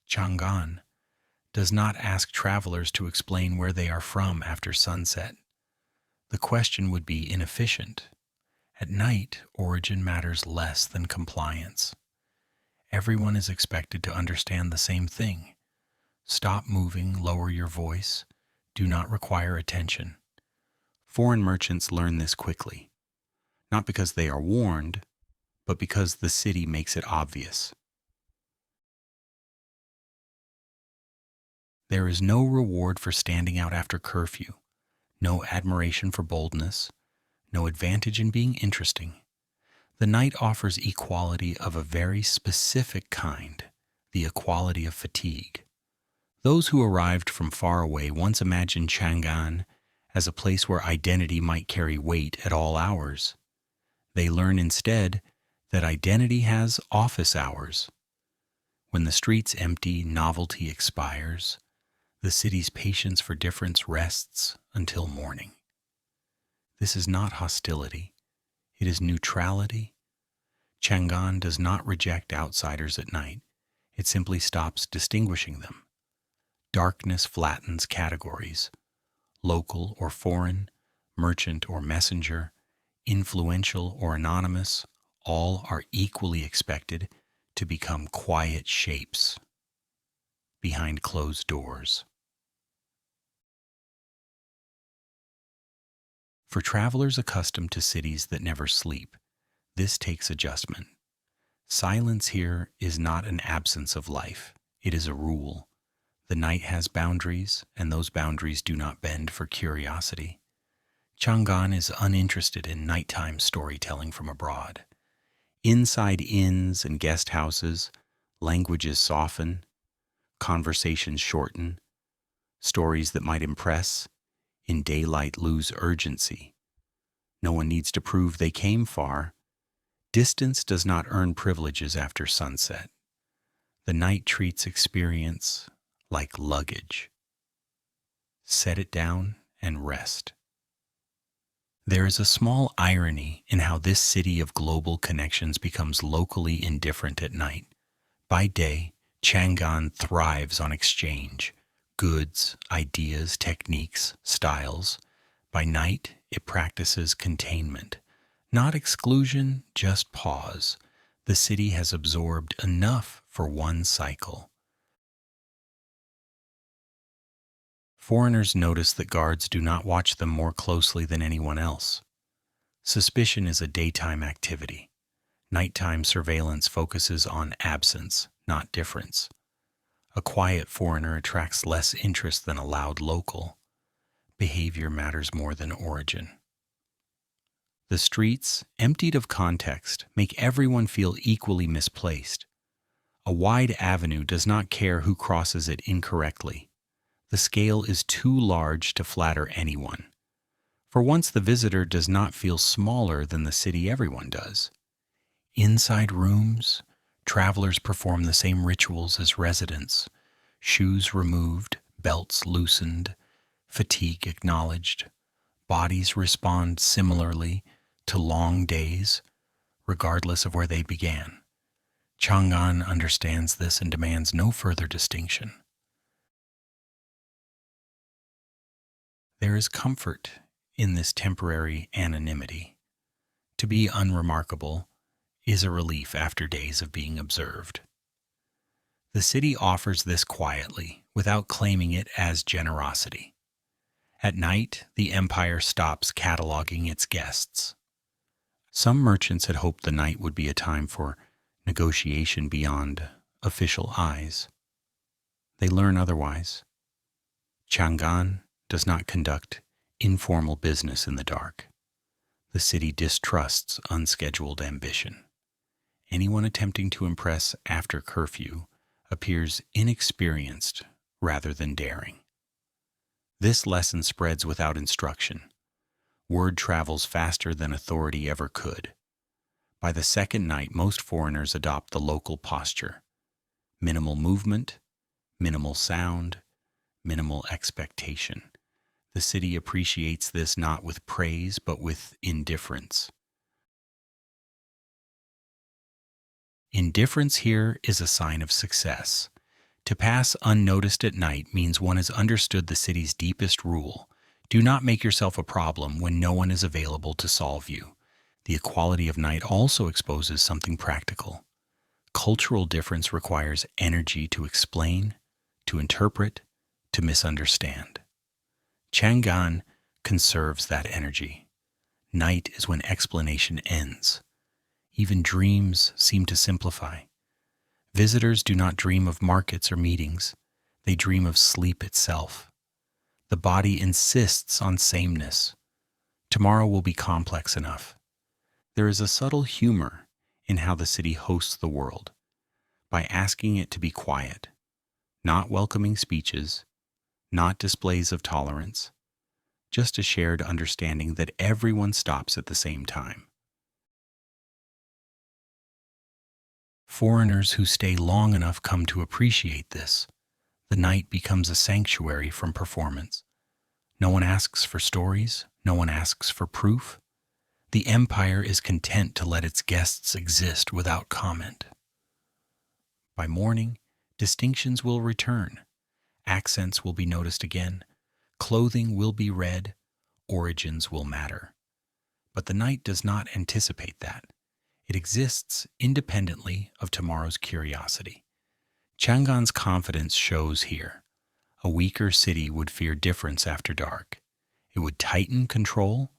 Chang'an does not ask travelers to explain where they are from after sunset. The question would be inefficient. At night, origin matters less than compliance. Everyone is expected to understand the same thing. Stop moving, lower your voice. Do not require attention. Foreign merchants learn this quickly, not because they are warned, but because the city makes it obvious. There is no reward for standing out after curfew, no admiration for boldness, no advantage in being interesting. The night offers equality of a very specific kind, the equality of fatigue. Those who arrived from far away once imagined Chang'an as a place where identity might carry weight at all hours. They learn instead that identity has office hours. When the streets empty, novelty expires. The city's patience for difference rests until morning. This is not hostility. It is neutrality. Chang'an does not reject outsiders at night. It simply stops distinguishing them. Darkness flattens categories. Local or foreign, merchant or messenger, influential or anonymous, all are equally expected to become quiet shapes behind closed doors. For travelers accustomed to cities that never sleep, this takes adjustment. Silence here is not an absence of life, it is a rule. The night has boundaries, and those boundaries do not bend for curiosity. Chang'an is uninterested in nighttime storytelling from abroad. Inside inns and guest houses, languages soften, conversations shorten, stories that might impress in daylight lose urgency. No one needs to prove they came far. Distance does not earn privileges after sunset. The night treats experience like luggage. Set it down and rest. There is a small irony in how this city of global connections becomes locally indifferent at night. By day, Chang'an thrives on exchange, goods, ideas, techniques, styles. By night, it practices containment. Not exclusion, just pause. The city has absorbed enough for one cycle. Foreigners notice that guards do not watch them more closely than anyone else. Suspicion is a daytime activity. Nighttime surveillance focuses on absence, not difference. A quiet foreigner attracts less interest than a loud local. Behavior matters more than origin. The streets, emptied of context, make everyone feel equally misplaced. A wide avenue does not care who crosses it incorrectly. The scale is too large to flatter anyone. For once, the visitor does not feel smaller than the city everyone does. Inside rooms, travelers perform the same rituals as residents. Shoes removed, belts loosened, fatigue acknowledged. Bodies respond similarly to long days, regardless of where they began. Chang'an understands this and demands no further distinction. There is comfort in this temporary anonymity. To be unremarkable is a relief after days of being observed. The city offers this quietly, without claiming it as generosity. At night, the empire stops cataloging its guests. Some merchants had hoped the night would be a time for negotiation beyond official eyes. They learn otherwise. Chang'an does not conduct informal business in the dark. The city distrusts unscheduled ambition. Anyone attempting to impress after curfew appears inexperienced rather than daring. This lesson spreads without instruction. Word travels faster than authority ever could. By the second night, most foreigners adopt the local posture. Minimal movement, minimal sound, minimal expectation. The city appreciates this not with praise, but with indifference. Indifference here is a sign of success. To pass unnoticed at night means one has understood the city's deepest rule. Do not make yourself a problem when no one is available to solve you. The equality of night also exposes something practical. Cultural difference requires energy to explain, to interpret, to misunderstand. Chang'an conserves that energy. Night is when explanation ends. Even dreams seem to simplify. Visitors do not dream of markets or meetings. They dream of sleep itself. The body insists on sameness. Tomorrow will be complex enough. There is a subtle humor in how the city hosts the world, by asking it to be quiet, not welcoming speeches, not displays of tolerance, just a shared understanding that everyone stops at the same time. Foreigners who stay long enough come to appreciate this. The night becomes a sanctuary from performance. No one asks for stories, no one asks for proof. The empire is content to let its guests exist without comment. By morning, distinctions will return. Accents will be noticed again. Clothing will be read. Origins will matter. But the night does not anticipate that. It exists independently of tomorrow's curiosity. Chang'an's confidence shows here. A weaker city would fear difference after dark. It would tighten control,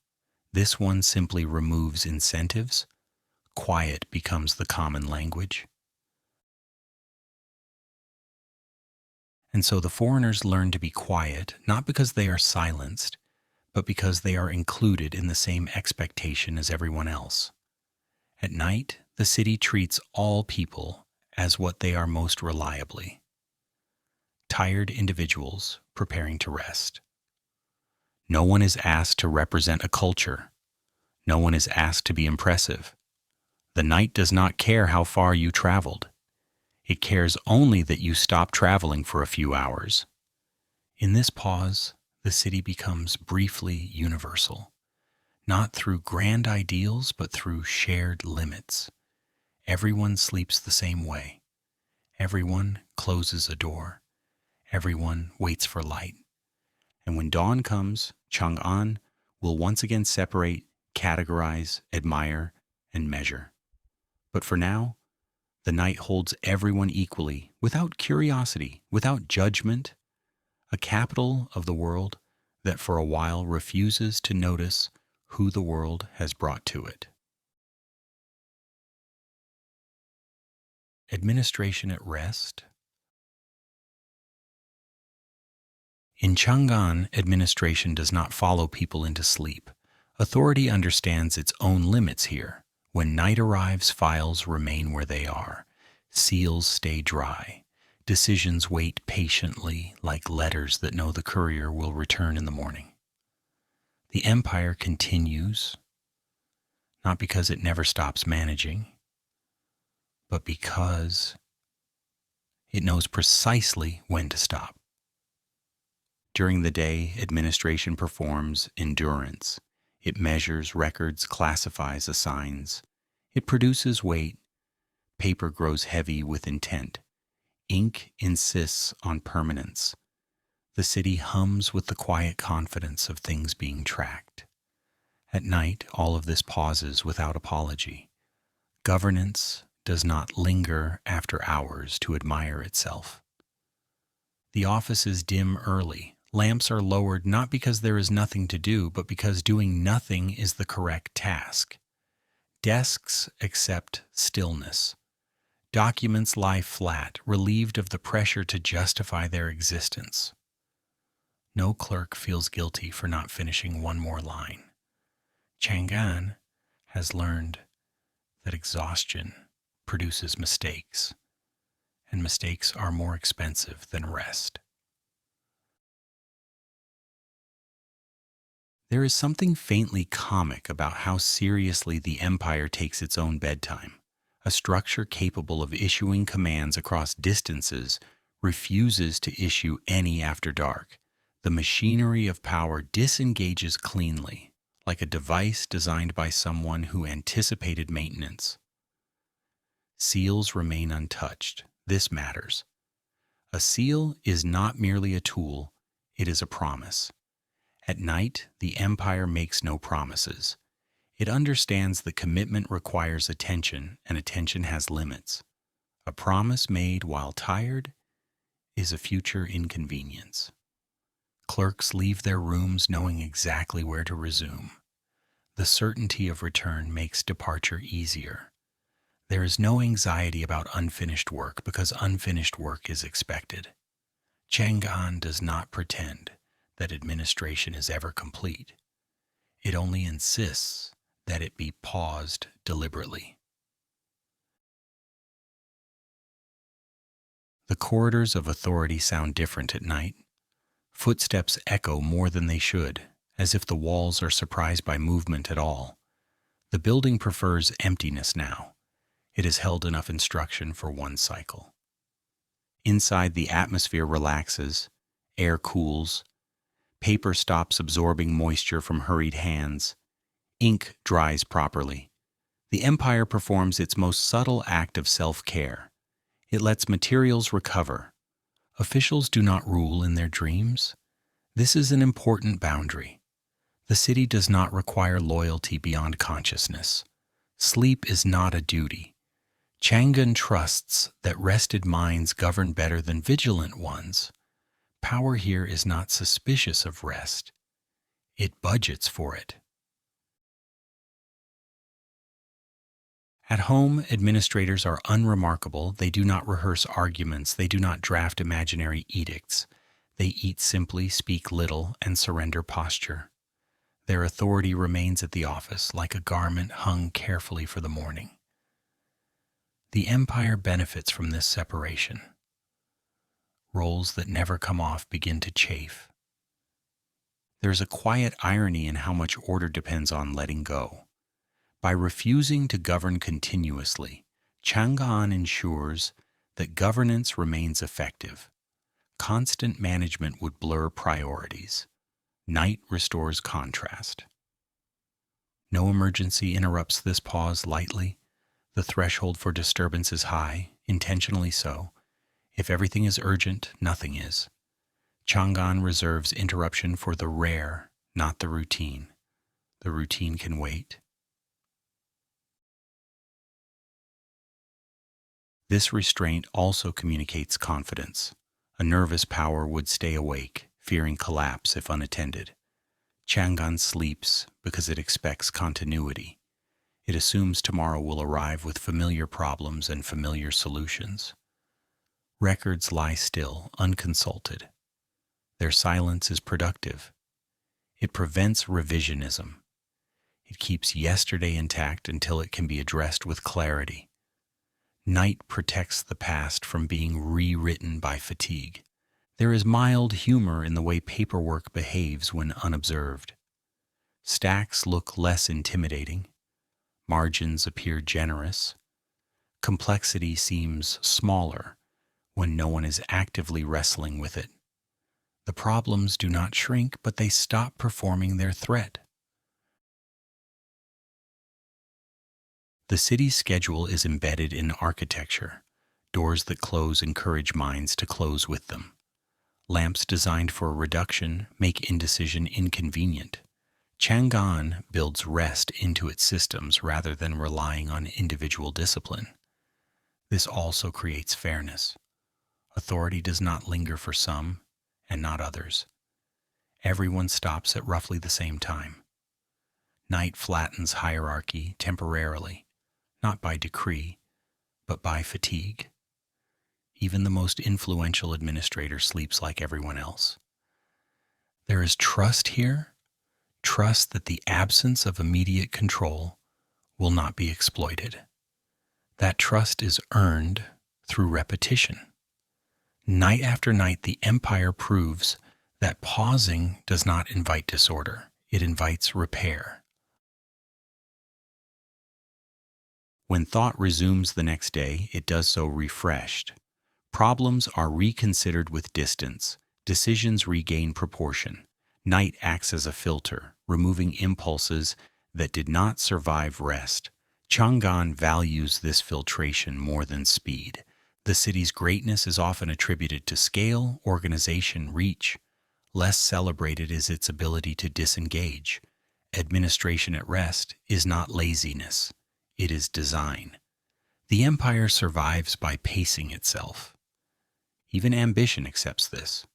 This one simply removes incentives. Quiet becomes the common language. And so the foreigners learn to be quiet, not because they are silenced, but because they are included in the same expectation as everyone else. At night, the city treats all people as what they are most reliably: tired individuals preparing to rest. No one is asked to represent a culture. No one is asked to be impressive. The night does not care how far you traveled. It cares only that you stop traveling for a few hours. In this pause, the city becomes briefly universal, not through grand ideals, but through shared limits. Everyone sleeps the same way. Everyone closes a door. Everyone waits for light. And when dawn comes, Chang'an will once again separate, categorize, admire, and measure. But for now, the night holds everyone equally, without curiosity, without judgment, a capital of the world that for a while refuses to notice who the world has brought to it. Administration at rest. In Chang'an, administration does not follow people into sleep. Authority understands its own limits here. When night arrives, files remain where they are. Seals stay dry. Decisions wait patiently, like letters that know the courier will return in the morning. The empire continues, not because it never stops managing, but because it knows precisely when to stop. During the day, administration performs endurance. It measures, records, classifies, assigns. It produces weight. Paper grows heavy with intent. Ink insists on permanence. The city hums with the quiet confidence of things being tracked. At night, all of this pauses without apology. Governance does not linger after hours to admire itself. The offices dim early. Lamps are lowered not because there is nothing to do, but because doing nothing is the correct task. Desks accept stillness. Documents lie flat, relieved of the pressure to justify their existence. No clerk feels guilty for not finishing one more line. Chang'an has learned that exhaustion produces mistakes, and mistakes are more expensive than rest. There is something faintly comic about how seriously the empire takes its own bedtime. A structure capable of issuing commands across distances refuses to issue any after dark. The machinery of power disengages cleanly, like a device designed by someone who anticipated maintenance. Seals remain untouched. This matters. A seal is not merely a tool, it is a promise. At night, the empire makes no promises. It understands the commitment requires attention, and attention has limits. A promise made while tired is a future inconvenience. Clerks leave their rooms knowing exactly where to resume. The certainty of return makes departure easier. There is no anxiety about unfinished work because unfinished work is expected. Chang'an does not pretend that administration is ever complete. It only insists that it be paused deliberately. The corridors of authority sound different at night. Footsteps echo more than they should, as if the walls are surprised by movement at all. The building prefers emptiness now. It has held enough instruction for one cycle. Inside, the atmosphere relaxes, air cools, paper stops absorbing moisture from hurried hands, ink dries properly. The empire performs its most subtle act of self-care. It lets materials recover. Officials do not rule in their dreams. This is an important boundary. The city does not require loyalty beyond consciousness. Sleep is not a duty. Chang'an trusts that rested minds govern better than vigilant ones. Power here is not suspicious of rest. It budgets for it. At home, administrators are unremarkable. They do not rehearse arguments. They do not draft imaginary edicts. They eat simply, speak little, and surrender posture. Their authority remains at the office, like a garment hung carefully for the morning. The empire benefits from this separation. Roles that never come off begin to chafe. There is a quiet irony in how much order depends on letting go. By refusing to govern continuously, Chang'an ensures that governance remains effective. Constant management would blur priorities. Night restores contrast. No emergency interrupts this pause lightly. The threshold for disturbance is high, intentionally so. If everything is urgent, nothing is. Chang'an reserves interruption for the rare, not the routine. The routine can wait. This restraint also communicates confidence. A nervous power would stay awake, fearing collapse if unattended. Chang'an sleeps because it expects continuity. It assumes tomorrow will arrive with familiar problems and familiar solutions. Records lie still, unconsulted. Their silence is productive. It prevents revisionism. It keeps yesterday intact until it can be addressed with clarity. Night protects the past from being rewritten by fatigue. There is mild humor in the way paperwork behaves when unobserved. Stacks look less intimidating. Margins appear generous. Complexity seems smaller when no one is actively wrestling with it. The problems do not shrink, but they stop performing their threat. The city's schedule is embedded in architecture. Doors that close encourage minds to close with them. Lamps designed for reduction make indecision inconvenient. Chang'an builds rest into its systems rather than relying on individual discipline. This also creates fairness. Authority does not linger for some and not others. Everyone stops at roughly the same time. Night flattens hierarchy temporarily, not by decree, but by fatigue. Even the most influential administrator sleeps like everyone else. There is trust here, trust that the absence of immediate control will not be exploited. That trust is earned through repetition. Night after night, the empire proves that pausing does not invite disorder. It invites repair. When thought resumes the next day, it does so refreshed. Problems are reconsidered with distance. Decisions regain proportion. Night acts as a filter, removing impulses that did not survive rest. Chang'an values this filtration more than speed. The city's greatness is often attributed to scale, organization, reach. Less celebrated is its ability to disengage. Administration at rest is not laziness. It is design. The empire survives by pacing itself. Even ambition accepts this.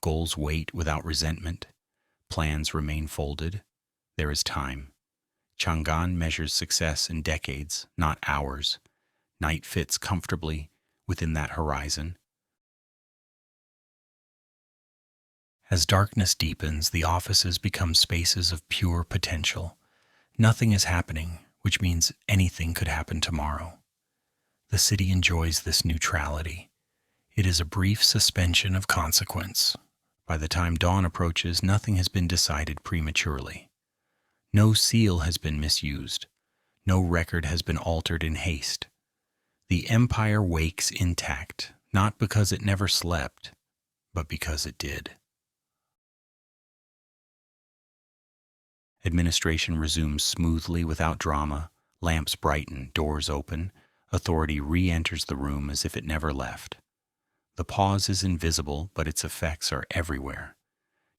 Goals wait without resentment. Plans remain folded. There is time. Chang'an measures success in decades, not hours. Night fits comfortably within that horizon. As darkness deepens, the offices become spaces of pure potential. Nothing is happening, which means anything could happen tomorrow. The city enjoys this neutrality. It is a brief suspension of consequence. By the time dawn approaches, nothing has been decided prematurely. No seal has been misused. No record has been altered in haste. The empire wakes intact, not because it never slept, but because it did. Administration resumes smoothly without drama. Lamps brighten, doors open. Authority re-enters the room as if it never left. The pause is invisible, but its effects are everywhere.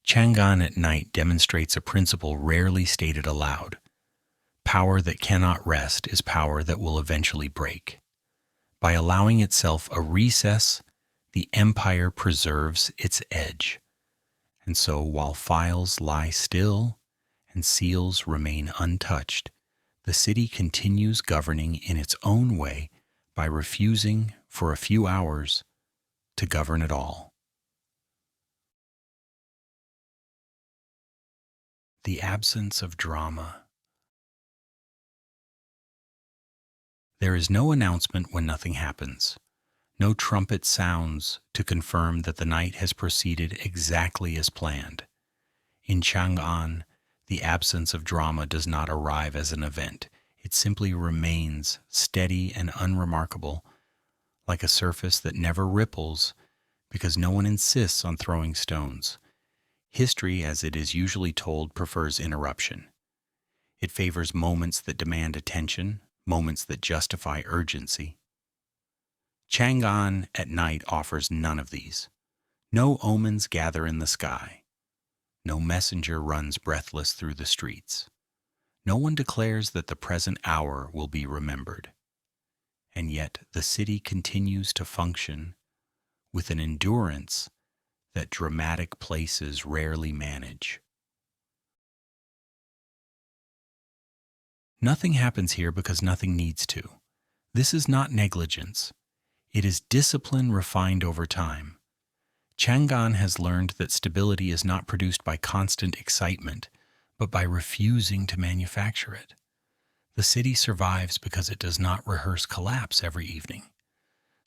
Chang'an at night demonstrates a principle rarely stated aloud. Power that cannot rest is power that will eventually break. By allowing itself a recess, the empire preserves its edge. And so, while files lie still and seals remain untouched, The city continues governing in its own way by refusing for a few hours to govern at all. The absence of drama. There is no announcement when nothing happens. No trumpet sounds to confirm that the night has proceeded exactly as planned. In Chang'an, the absence of drama does not arrive as an event. It simply remains steady and unremarkable, like a surface that never ripples because no one insists on throwing stones. History, as it is usually told, prefers interruption. It favors moments that demand attention, moments that justify urgency. Chang'an at night offers none of these. No omens gather in the sky. No messenger runs breathless through the streets. No one declares that the present hour will be remembered. And yet the city continues to function with an endurance that dramatic places rarely manage. Nothing happens here because nothing needs to. This is not negligence. It is discipline refined over time. Chang'an has learned that stability is not produced by constant excitement, but by refusing to manufacture it. The city survives because it does not rehearse collapse every evening.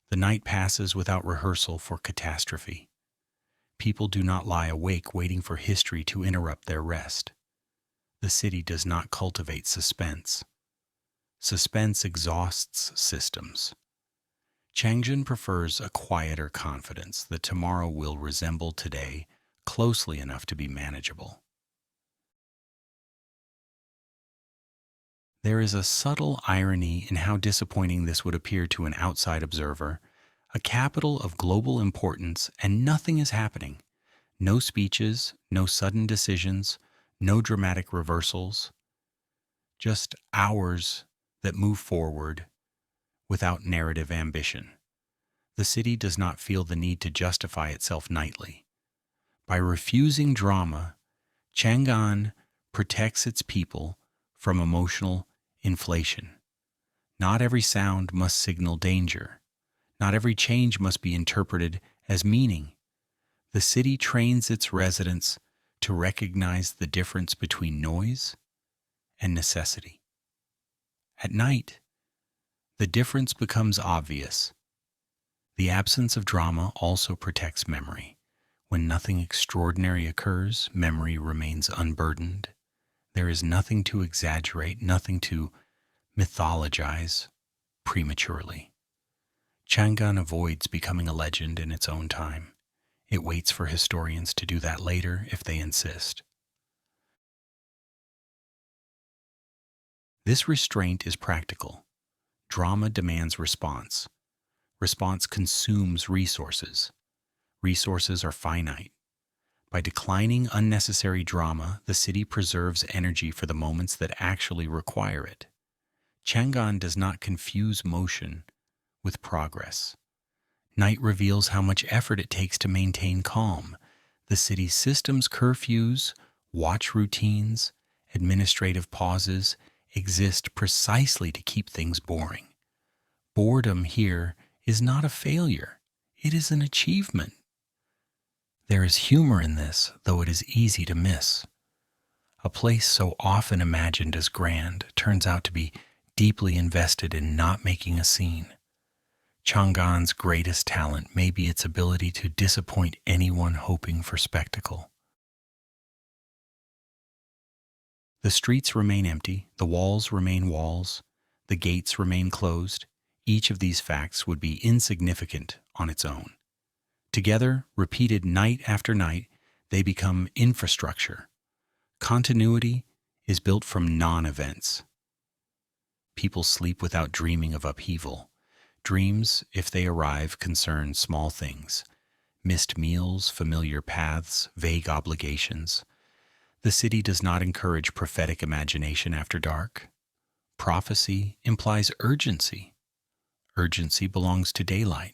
The night passes without rehearsal for catastrophe. People do not lie awake waiting for history to interrupt their rest. The city does not cultivate suspense. Suspense exhausts systems. Chang'an prefers a quieter confidence that tomorrow will resemble today closely enough to be manageable. There is a subtle irony in how disappointing this would appear to an outside observer. A capital of global importance and nothing is happening. No speeches, no sudden decisions, no dramatic reversals. Just hours that move forward without narrative ambition. The city does not feel the need to justify itself nightly. By refusing drama, Chang'an protects its people from emotional inflation. Not every sound must signal danger. Not every change must be interpreted as meaning. The city trains its residents to recognize the difference between noise and necessity. At night, the difference becomes obvious. The absence of drama also protects memory. When nothing extraordinary occurs, memory remains unburdened. There is nothing to exaggerate, nothing to mythologize prematurely. Chang'an avoids becoming a legend in its own time. It waits for historians to do that later if they insist. This restraint is practical. Drama demands response. Response consumes resources. Resources are finite. By declining unnecessary drama, the city preserves energy for the moments that actually require it. Chang'an does not confuse motion with progress. Night reveals how much effort it takes to maintain calm. The city's systems, curfews, watch routines, administrative pauses exist precisely to keep things boring. Boredom here is not a failure. It is an achievement. There is humor in this, though it is easy to miss. A place so often imagined as grand turns out to be deeply invested in not making a scene. Chang'an's greatest talent may be its ability to disappoint anyone hoping for spectacle. The streets remain empty, the walls remain walls, the gates remain closed. Each of these facts would be insignificant on its own. Together, repeated night after night, they become infrastructure. Continuity is built from non-events. People sleep without dreaming of upheaval. Dreams, if they arrive, concern small things. Missed meals, familiar paths, vague obligations. The city does not encourage prophetic imagination after dark. Prophecy implies urgency. Urgency belongs to daylight.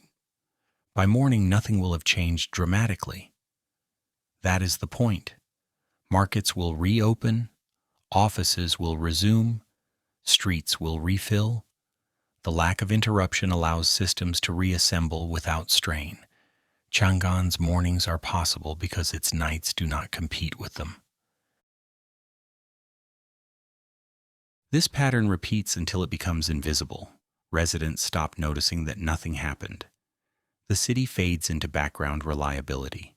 By morning, nothing will have changed dramatically. That is the point. Markets will reopen, offices will resume, Streets will refill. The lack of interruption allows systems to reassemble without strain. Chang'an's mornings are possible because its nights do not compete with them. This pattern repeats until it becomes invisible. Residents stop noticing that nothing happened. The city fades into background reliability,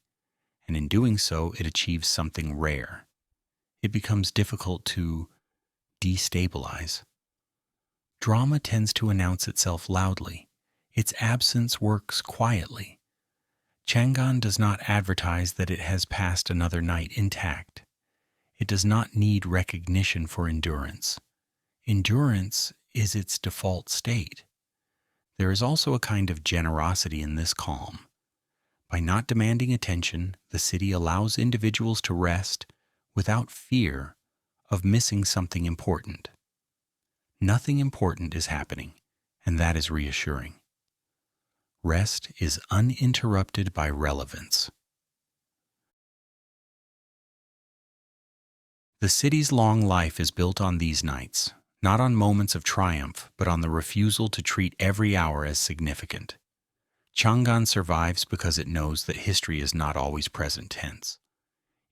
and in doing so, it achieves something rare. It becomes difficult to destabilize. Drama tends to announce itself loudly. Its absence works quietly. Chang'an does not advertise that it has passed another night intact. It does not need recognition for endurance. Endurance is its default state. There is also a kind of generosity in this calm. By not demanding attention, the city allows individuals to rest without fear of missing something important. Nothing important is happening, and that is reassuring. Rest is uninterrupted by relevance. The city's long life is built on these nights, not on moments of triumph, but on the refusal to treat every hour as significant. Chang'an survives because it knows that history is not always present tense.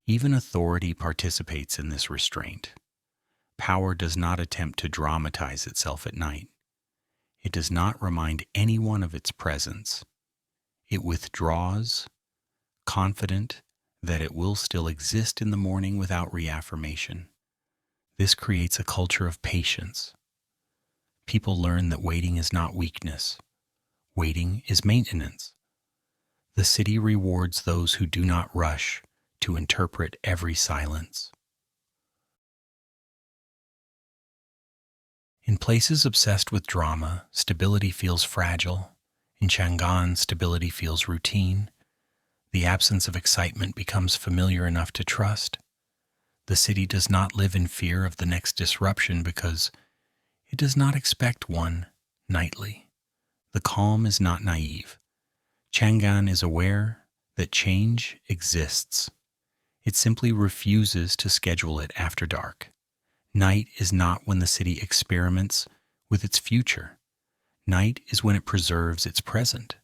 Even authority participates in this restraint. Power does not attempt to dramatize itself at night. It does not remind anyone of its presence. It withdraws, confident that it will still exist in the morning without reaffirmation. This creates a culture of patience. People learn that waiting is not weakness. Waiting is maintenance. The city rewards those who do not rush to interpret every silence. In places obsessed with drama, stability feels fragile. In Chang'an, stability feels routine. The absence of excitement becomes familiar enough to trust. The city does not live in fear of the next disruption because it does not expect one nightly. The calm is not naive. Chang'an is aware that change exists. It simply refuses to schedule it after dark. Night is not when the city experiments with its future. Night is when it preserves its present.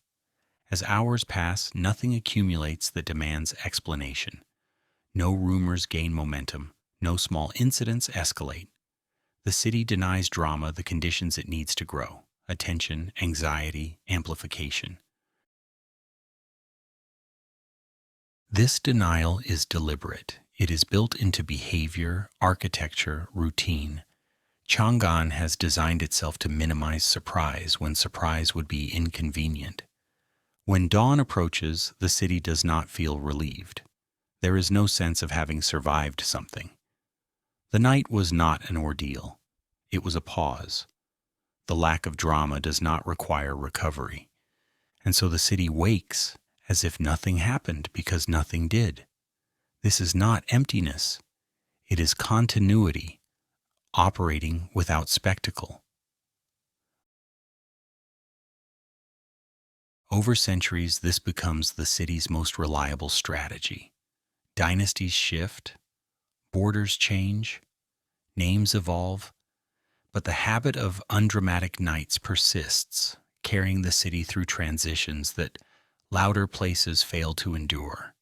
As hours pass, nothing accumulates that demands explanation. No rumors gain momentum. No small incidents escalate. The city denies drama the conditions it needs to grow: attention, anxiety, amplification. This denial is deliberate. It is built into behavior, architecture, routine. Chang'an has designed itself to minimize surprise when surprise would be inconvenient. When dawn approaches, the city does not feel relieved. There is no sense of having survived something. The night was not an ordeal. It was a pause. The lack of drama does not require recovery. And so the city wakes as if nothing happened because nothing did. This is not emptiness. It is continuity, operating without spectacle. Over centuries, this becomes the city's most reliable strategy. Dynasties shift, borders change, names evolve, but the habit of undramatic nights persists, carrying the city through transitions that louder places fail to endure.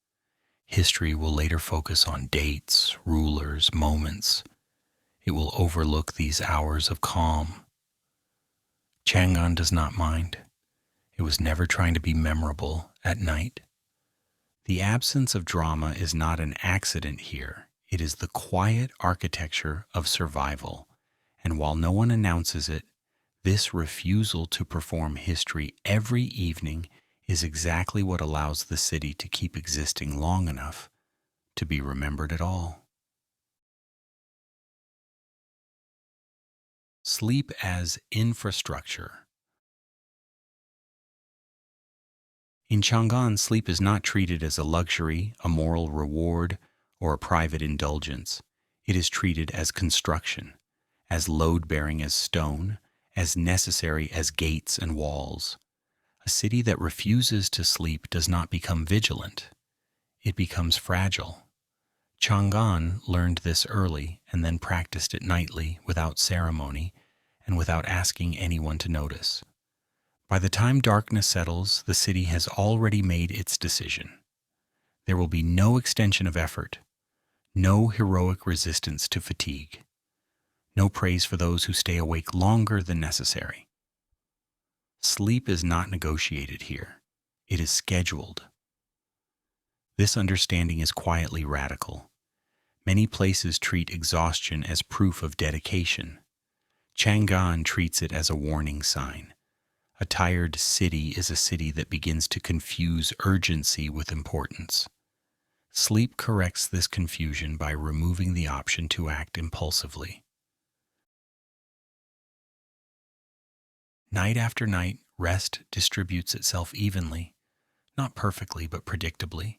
History will later focus on dates, rulers, moments. It will overlook these hours of calm. Chang'an does not mind. It was never trying to be memorable at night. The absence of drama is not an accident here. It is the quiet architecture of survival. And while no one announces it, this refusal to perform history every evening is exactly what allows the city to keep existing long enough to be remembered at all. Sleep as infrastructure. In Chang'an, sleep is not treated as a luxury, a moral reward, or a private indulgence. It is treated as construction, as load-bearing as stone, as necessary as gates and walls. A city that refuses to sleep does not become vigilant. It becomes fragile. Chang'an learned this early and then practiced it nightly without ceremony and without asking anyone to notice. By the time darkness settles, the city has already made its decision. There will be no extension of effort, no heroic resistance to fatigue, no praise for those who stay awake longer than necessary. Sleep is not negotiated here. It is scheduled. This understanding is quietly radical. Many places treat exhaustion as proof of dedication. Chang'an treats it as a warning sign. A tired city is a city that begins to confuse urgency with importance. Sleep corrects this confusion by removing the option to act impulsively. Night after night, rest distributes itself evenly, not perfectly but predictably.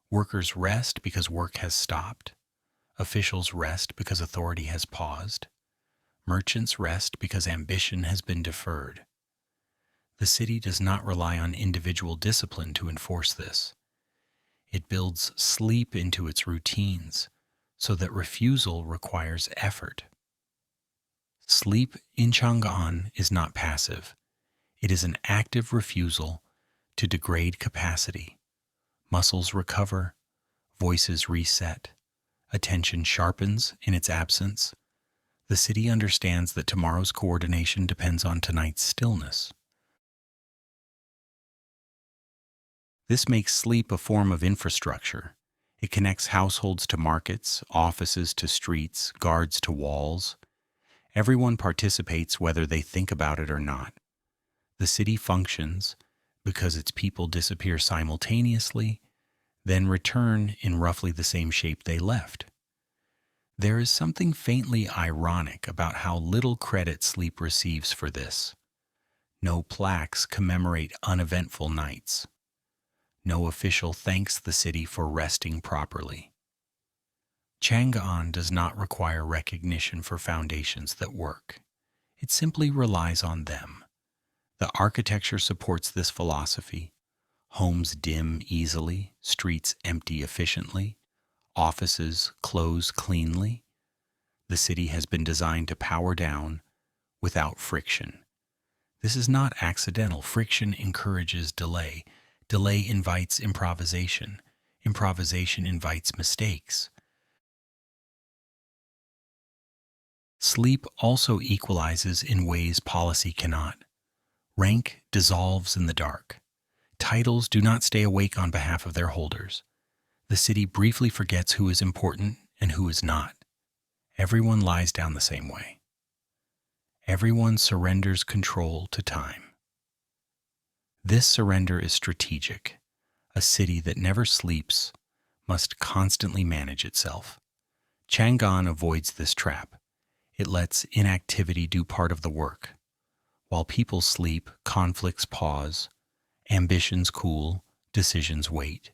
Workers rest because work has stopped. Officials rest because authority has paused. Merchants rest because ambition has been deferred. The city does not rely on individual discipline to enforce this. It builds sleep into its routines so that refusal requires effort. Sleep in Chang'an is not passive. It is an active refusal to degrade capacity. Muscles recover, voices reset, attention sharpens in its absence. The city understands that tomorrow's coordination depends on tonight's stillness. This makes sleep a form of infrastructure. It connects households to markets, offices to streets, guards to walls. Everyone participates whether they think about it or not. The city functions because its people disappear simultaneously, then return in roughly the same shape they left. There is something faintly ironic about how little credit sleep receives for this. No plaques commemorate uneventful nights. No official thanks the city for resting properly. Chang'an does not require recognition for foundations that work. It simply relies on them. The architecture supports this philosophy. Homes dim easily, streets empty efficiently, offices close cleanly. The city has been designed to power down without friction. This is not accidental. Friction encourages delay. Delay invites improvisation. Improvisation invites mistakes. Sleep also equalizes in ways policy cannot. Rank dissolves in the dark. Titles do not stay awake on behalf of their holders. The city briefly forgets who is important and who is not. Everyone lies down the same way. Everyone surrenders control to time. This surrender is strategic. A city that never sleeps must constantly manage itself. Chang'an avoids this trap. It lets inactivity do part of the work. While people sleep, conflicts pause, ambitions cool, decisions wait.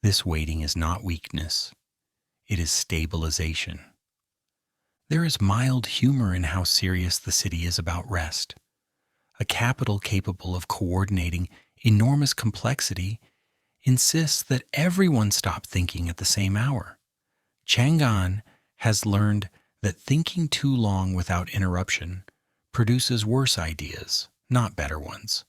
This waiting is not weakness. It is stabilization. There is mild humor in how serious the city is about rest. A capital capable of coordinating enormous complexity insists that everyone stop thinking at the same hour. Chang'an has learned that thinking too long without interruption produces worse ideas, not better ones.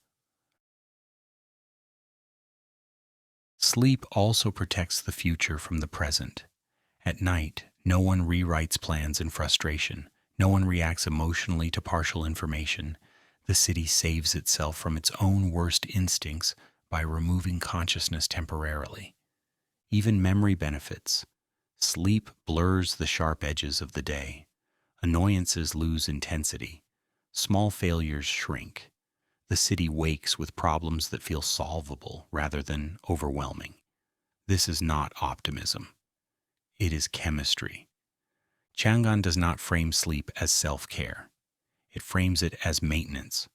Sleep also protects the future from the present. At night, no one rewrites plans in frustration. No one reacts emotionally to partial information. The city saves itself from its own worst instincts by removing consciousness temporarily. Even memory benefits. Sleep blurs the sharp edges of the day. Annoyances lose intensity. Small failures shrink. The city wakes with problems that feel solvable rather than overwhelming. This is not optimism. It is chemistry. Chang'an does not frame sleep as self-care. It frames it as maintenance.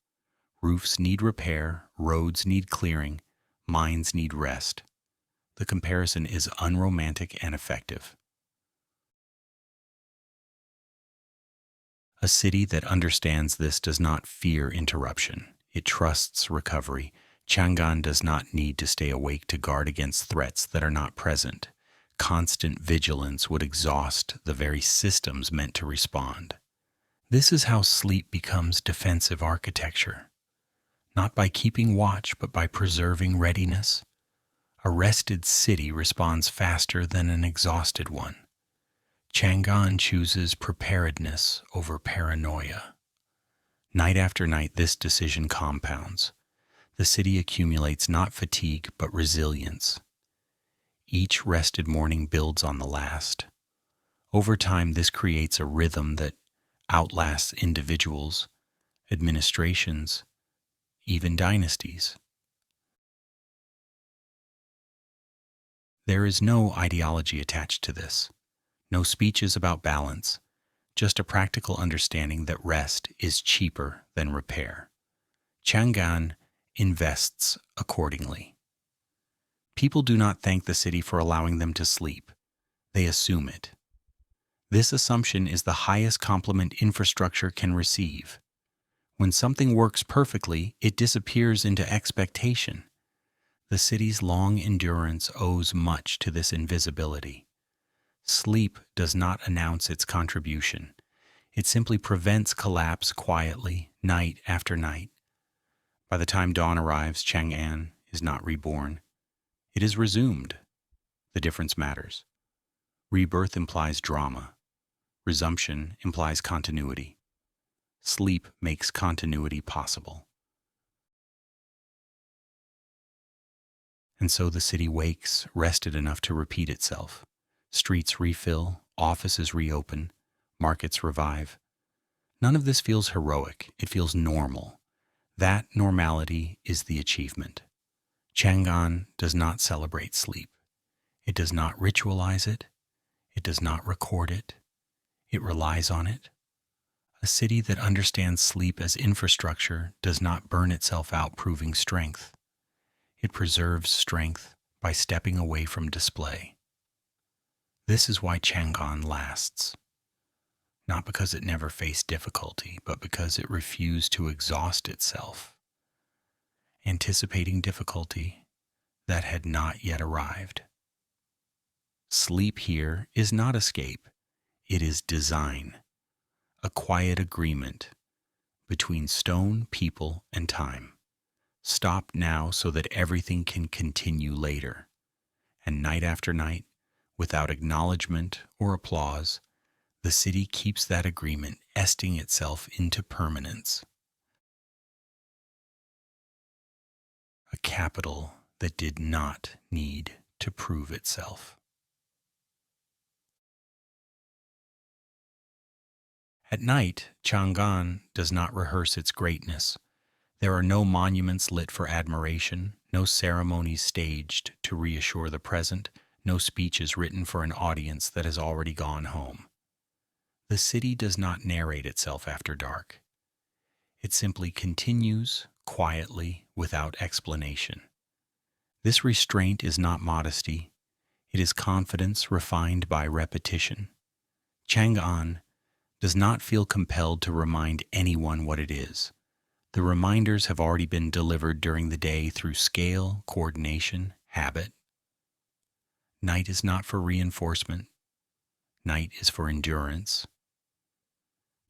Roofs need repair, roads need clearing, minds need rest. The comparison is unromantic and effective. A city that understands this does not fear interruption. It trusts recovery. Chang'an does not need to stay awake to guard against threats that are not present. Constant vigilance would exhaust the very systems meant to respond. This is how sleep becomes defensive architecture, not by keeping watch, but by preserving readiness. A rested city responds faster than an exhausted one. Chang'an chooses preparedness over paranoia. Night after night, this decision compounds. The city accumulates not fatigue, but resilience. Each rested morning builds on the last. Over time, this creates a rhythm that outlasts individuals, administrations, even dynasties. There is no ideology attached to this, no speeches about balance, just a practical understanding that rest is cheaper than repair. Chang'an invests accordingly. People do not thank the city for allowing them to sleep. They assume it. This assumption is the highest compliment infrastructure can receive. When something works perfectly, it disappears into expectation. The city's long endurance owes much to this invisibility. Sleep does not announce its contribution. It simply prevents collapse quietly, night after night. By the time dawn arrives, Chang'an is not reborn. It is resumed. The difference matters. Rebirth implies drama. Resumption implies continuity. Sleep makes continuity possible. And so the city wakes, rested enough to repeat itself. Streets refill, offices reopen, markets revive. None of this feels heroic. It feels normal. That normality is the achievement. Chang'an does not celebrate sleep. It does not ritualize it. It does not record it. It relies on it. A city that understands sleep as infrastructure does not burn itself out proving strength. It preserves strength by stepping away from display. This is why Chang'an lasts. Not because it never faced difficulty, but because it refused to exhaust itself, anticipating difficulty that had not yet arrived. Sleep here is not escape. It is design, a quiet agreement between stone, people, and time. Stop now so that everything can continue later. And night after night, without acknowledgement or applause, the city keeps that agreement esting itself into permanence. A capital that did not need to prove itself. At night, Chang'an does not rehearse its greatness. There are no monuments lit for admiration, no ceremonies staged to reassure the present, no speeches written for an audience that has already gone home. The city does not narrate itself after dark. It simply continues quietly without explanation. This restraint is not modesty. It is confidence refined by repetition. Chang'an does not feel compelled to remind anyone what it is. The reminders have already been delivered during the day through scale, coordination, habit. Night is not for reinforcement. Night is for endurance.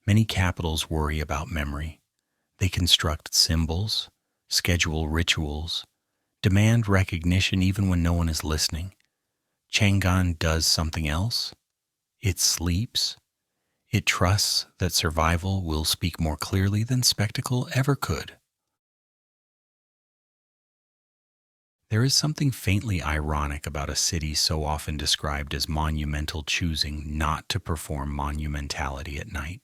Many capitals worry about memory. They construct symbols, schedule rituals, demand recognition even when no one is listening. Chang'an does something else. It sleeps. It trusts that survival will speak more clearly than spectacle ever could. There is something faintly ironic about a city so often described as monumental choosing not to perform monumentality at night.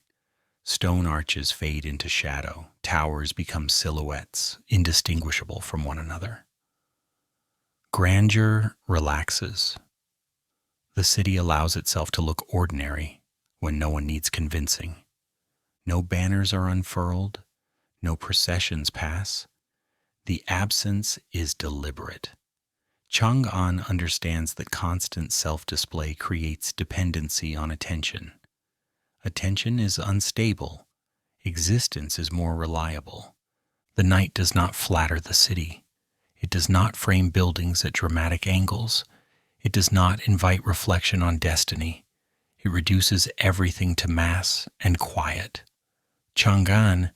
Stone arches fade into shadow, towers become silhouettes, indistinguishable from one another. Grandeur relaxes. The city allows itself to look ordinary when no one needs convincing. No banners are unfurled, no processions pass. The absence is deliberate. Chang'an understands that constant self-display creates dependency on attention. Attention is unstable. Existence is more reliable. The night does not flatter the city. It does not frame buildings at dramatic angles. It does not invite reflection on destiny. It reduces everything to mass and quiet. Chang'an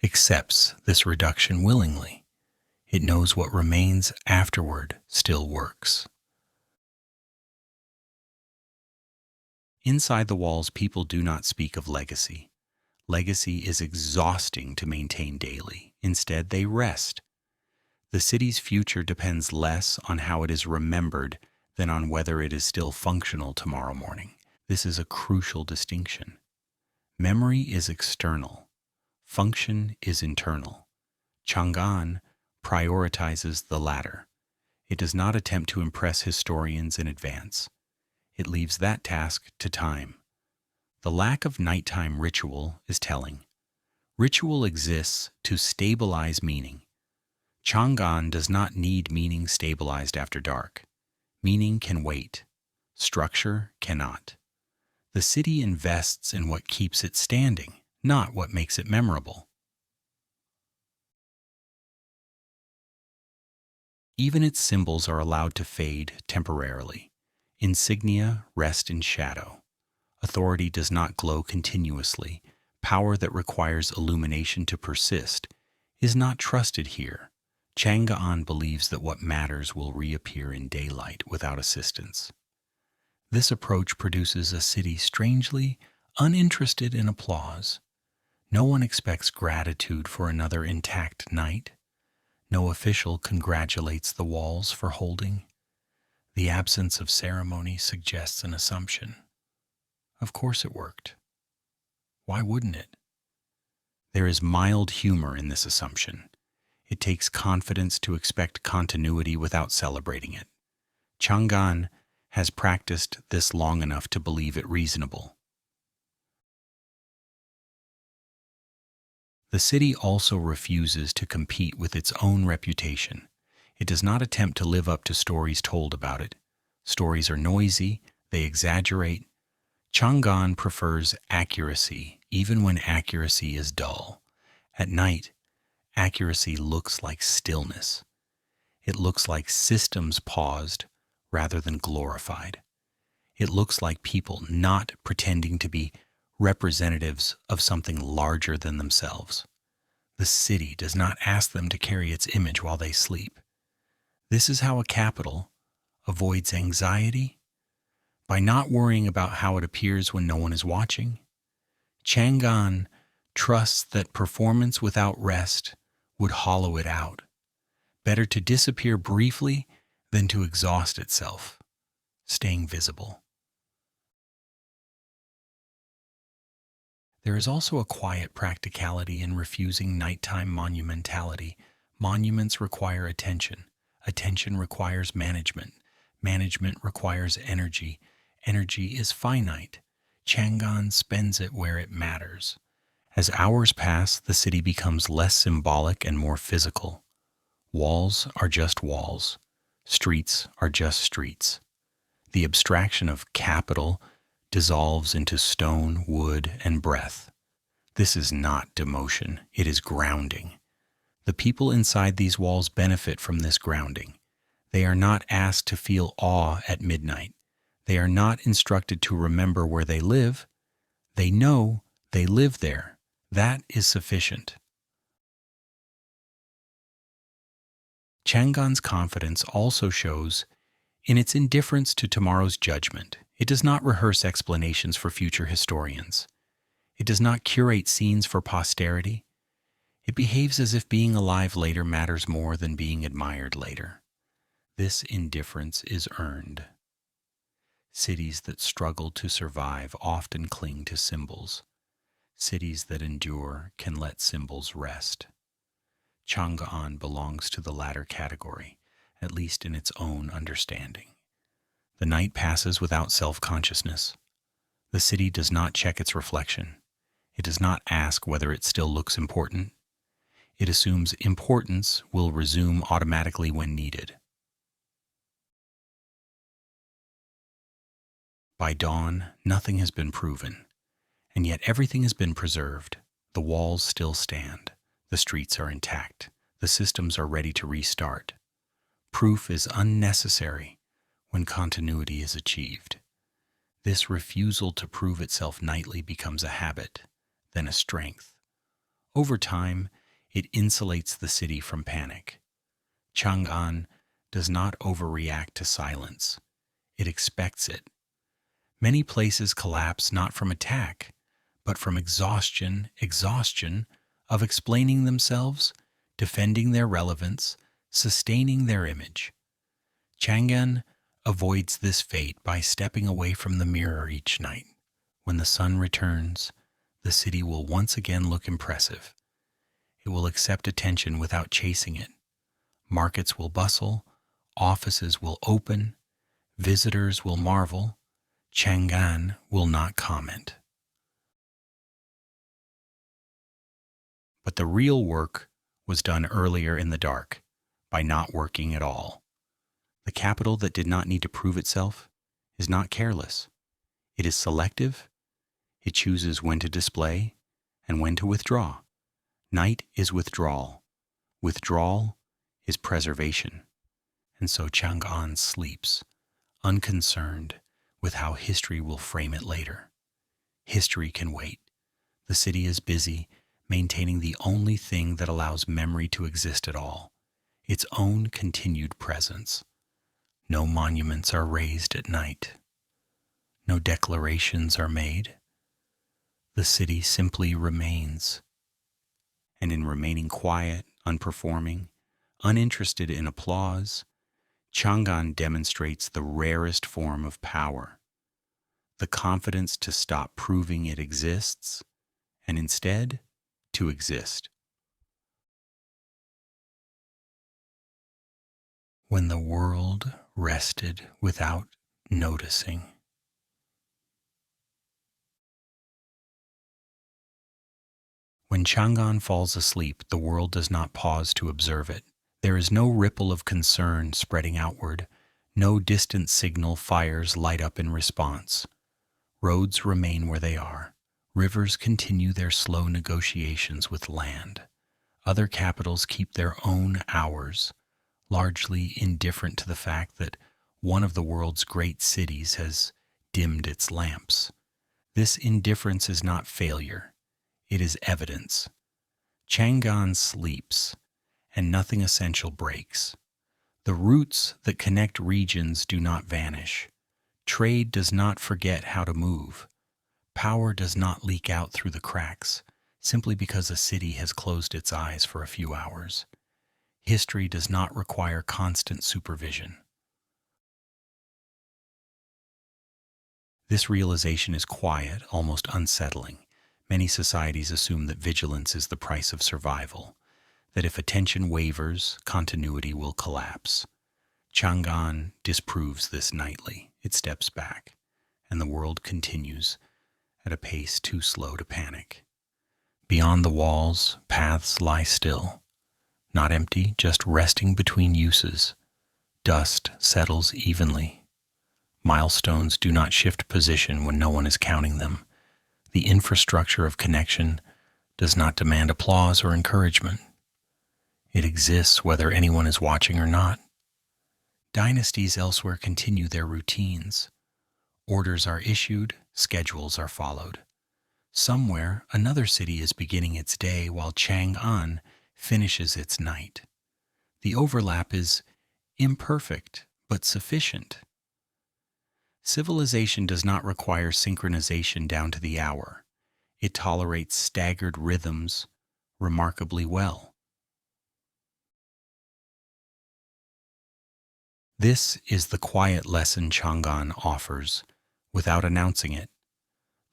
accepts this reduction willingly. It knows what remains afterward still works. Inside the walls, people do not speak of legacy. Legacy is exhausting to maintain daily. Instead, they rest. The city's future depends less on how it is remembered than on whether it is still functional tomorrow morning. This is a crucial distinction. Memory is external. Function is internal. Chang'an prioritizes the latter. It does not attempt to impress historians in advance. It leaves that task to time. The lack of nighttime ritual is telling. Ritual exists to stabilize meaning. Chang'an does not need meaning stabilized after dark. Meaning can wait. Structure cannot. The city invests in what keeps it standing, not what makes it memorable. Even its symbols are allowed to fade temporarily. Insignia rest in shadow. Authority does not glow continuously. Power that requires illumination to persist is not trusted here. Chang'an believes that what matters will reappear in daylight without assistance. This approach produces a city strangely uninterested in applause. No one expects gratitude for another intact night. No official congratulates the walls for holding. The absence of ceremony suggests an assumption. Of course it worked. Why wouldn't it? There is mild humor in this assumption. It takes confidence to expect continuity without celebrating it. Chang'an has practiced this long enough to believe it reasonable. The city also refuses to compete with its own reputation. It does not attempt to live up to stories told about it. Stories are noisy, they exaggerate. Chang'an prefers accuracy, even when accuracy is dull. At night, accuracy looks like stillness. It looks like systems paused rather than glorified. It looks like people not pretending to be representatives of something larger than themselves. The city does not ask them to carry its image while they sleep. This is how a capital avoids anxiety, by not worrying about how it appears when no one is watching. Chang'an trusts that performance without rest would hollow it out. Better to disappear briefly than to exhaust itself, staying visible. There is also a quiet practicality in refusing nighttime monumentality. Monuments require attention. Attention requires management. Management requires energy. Energy is finite. Chang'an spends it where it matters. As hours pass, the city becomes less symbolic and more physical. Walls are just walls. Streets are just streets. The abstraction of capital dissolves into stone, wood, and breath. This is not demotion, it is grounding. The people inside these walls benefit from this grounding. They are not asked to feel awe at midnight. They are not instructed to remember where they live. They know they live there. That is sufficient. Chang'an's confidence also shows in its indifference to tomorrow's judgment. It does not rehearse explanations for future historians. It does not curate scenes for posterity. It behaves as if being alive later matters more than being admired later. This indifference is earned. Cities that struggle to survive often cling to symbols. Cities that endure can let symbols rest. Chang'an belongs to the latter category, at least in its own understanding. The night passes without self-consciousness. The city does not check its reflection. It does not ask whether it still looks important. It assumes importance will resume automatically when needed. By dawn, nothing has been proven, and yet everything has been preserved. The walls still stand. The streets are intact. The systems are ready to restart. Proof is unnecessary when continuity is achieved. This refusal to prove itself nightly becomes a habit, then a strength. Over time, it insulates the city from panic. Chang'an does not overreact to silence. It expects it. Many places collapse not from attack, but from exhaustion of explaining themselves, defending their relevance, sustaining their image. Chang'an avoids this fate by stepping away from the mirror each night. When the sun returns, the city will once again look impressive. It will accept attention without chasing it. Markets will bustle, offices will open, visitors will marvel. Chang'an will not comment. But the real work was done earlier in the dark, by not working at all. The capital that did not need to prove itself is not careless. It is selective. It chooses when to display and when to withdraw. Night is withdrawal. Withdrawal is preservation. And so Chang'an sleeps, unconcerned with how history will frame it later. History can wait. The city is busy, maintaining the only thing that allows memory to exist at all, its own continued presence. No monuments are raised at night. No declarations are made. The city simply remains. And in remaining quiet, unperforming, uninterested in applause, Chang'an demonstrates the rarest form of power, the confidence to stop proving it exists, and instead to exist. When the world rested without noticing. When Chang'an falls asleep, the world does not pause to observe it. There is no ripple of concern spreading outward, no distant signal fires light up in response. Roads remain where they are. Rivers continue their slow negotiations with land. Other capitals keep their own hours, largely indifferent to the fact that one of the world's great cities has dimmed its lamps. This indifference is not failure. It is evidence. Chang'an sleeps, and nothing essential breaks. The roots that connect regions do not vanish. Trade does not forget how to move. Power does not leak out through the cracks, simply because a city has closed its eyes for a few hours. History does not require constant supervision. This realization is quiet, almost unsettling. Many societies assume that vigilance is the price of survival, that if attention wavers, continuity will collapse. Chang'an disproves this nightly. It steps back, and the world continues at a pace too slow to panic. Beyond the walls, paths lie still, not empty, just resting between uses. Dust settles evenly. Milestones do not shift position when no one is counting them. The infrastructure of connection does not demand applause or encouragement. It exists whether anyone is watching or not. Dynasties elsewhere continue their routines. Orders are issued, schedules are followed. Somewhere, another city is beginning its day while Chang'an finishes its night. The overlap is imperfect, but sufficient. Civilization does not require synchronization down to the hour. It tolerates staggered rhythms remarkably well. This is the quiet lesson Chang'an offers, without announcing it.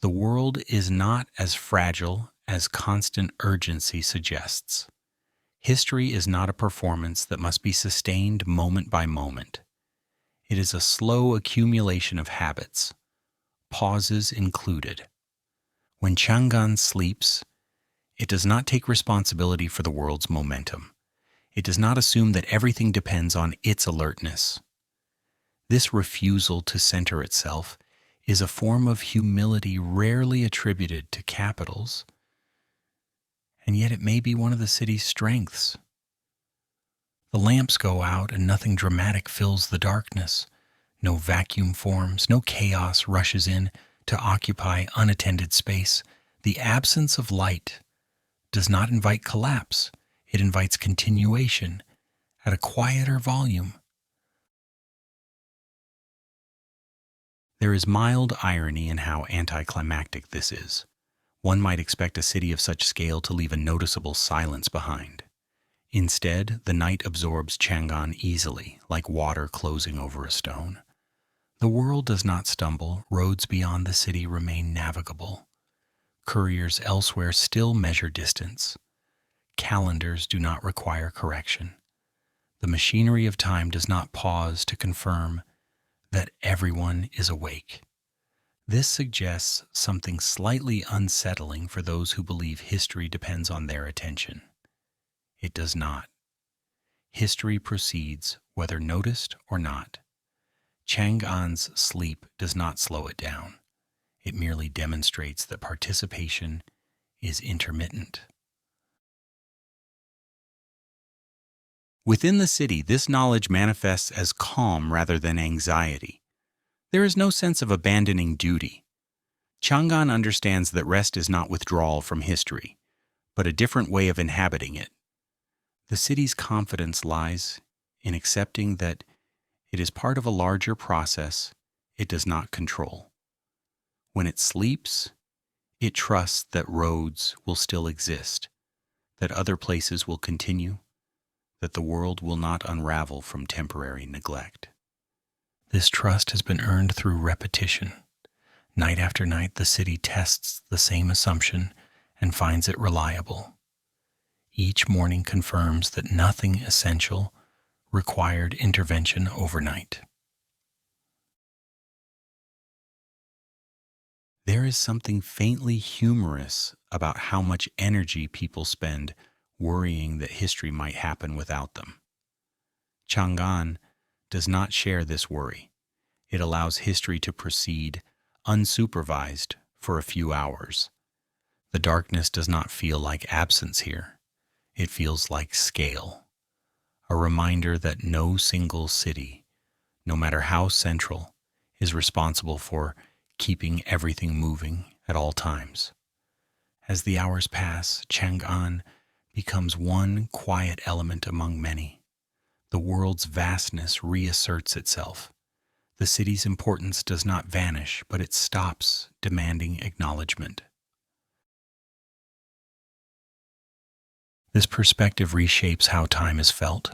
The world is not as fragile as constant urgency suggests. History is not a performance that must be sustained moment by moment. It is a slow accumulation of habits, pauses included. When Chang'an sleeps, it does not take responsibility for the world's momentum. It does not assume that everything depends on its alertness. This refusal to center itself is a form of humility rarely attributed to capitals, and yet it may be one of the city's strengths. The lamps go out and nothing dramatic fills the darkness. No vacuum forms, no chaos rushes in to occupy unattended space. The absence of light does not invite collapse. It invites continuation at a quieter volume. There is mild irony in how anticlimactic this is. One might expect a city of such scale to leave a noticeable silence behind. Instead, the night absorbs Chang'an easily, like water closing over a stone. The world does not stumble, roads beyond the city remain navigable. Couriers elsewhere still measure distance. Calendars do not require correction. The machinery of time does not pause to confirm that everyone is awake. This suggests something slightly unsettling for those who believe history depends on their attention. It does not. History proceeds whether noticed or not. Chang'an's sleep does not slow it down. It merely demonstrates that participation is intermittent. Within the city, this knowledge manifests as calm rather than anxiety. There is no sense of abandoning duty. Chang'an understands that rest is not withdrawal from history, but a different way of inhabiting it. The city's confidence lies in accepting that it is part of a larger process it does not control. When it sleeps, it trusts that roads will still exist, that other places will continue, that the world will not unravel from temporary neglect. This trust has been earned through repetition. Night after night, the city tests the same assumption and finds it reliable. Each morning confirms that nothing essential required intervention overnight. There is something faintly humorous about how much energy people spend worrying that history might happen without them. Chang'an does not share this worry. It allows history to proceed unsupervised for a few hours. The darkness does not feel like absence here. It feels like scale, a reminder that no single city, no matter how central, is responsible for keeping everything moving at all times. As the hours pass, Chang'an becomes one quiet element among many. The world's vastness reasserts itself. The city's importance does not vanish, but it stops demanding acknowledgement. This perspective reshapes how time is felt.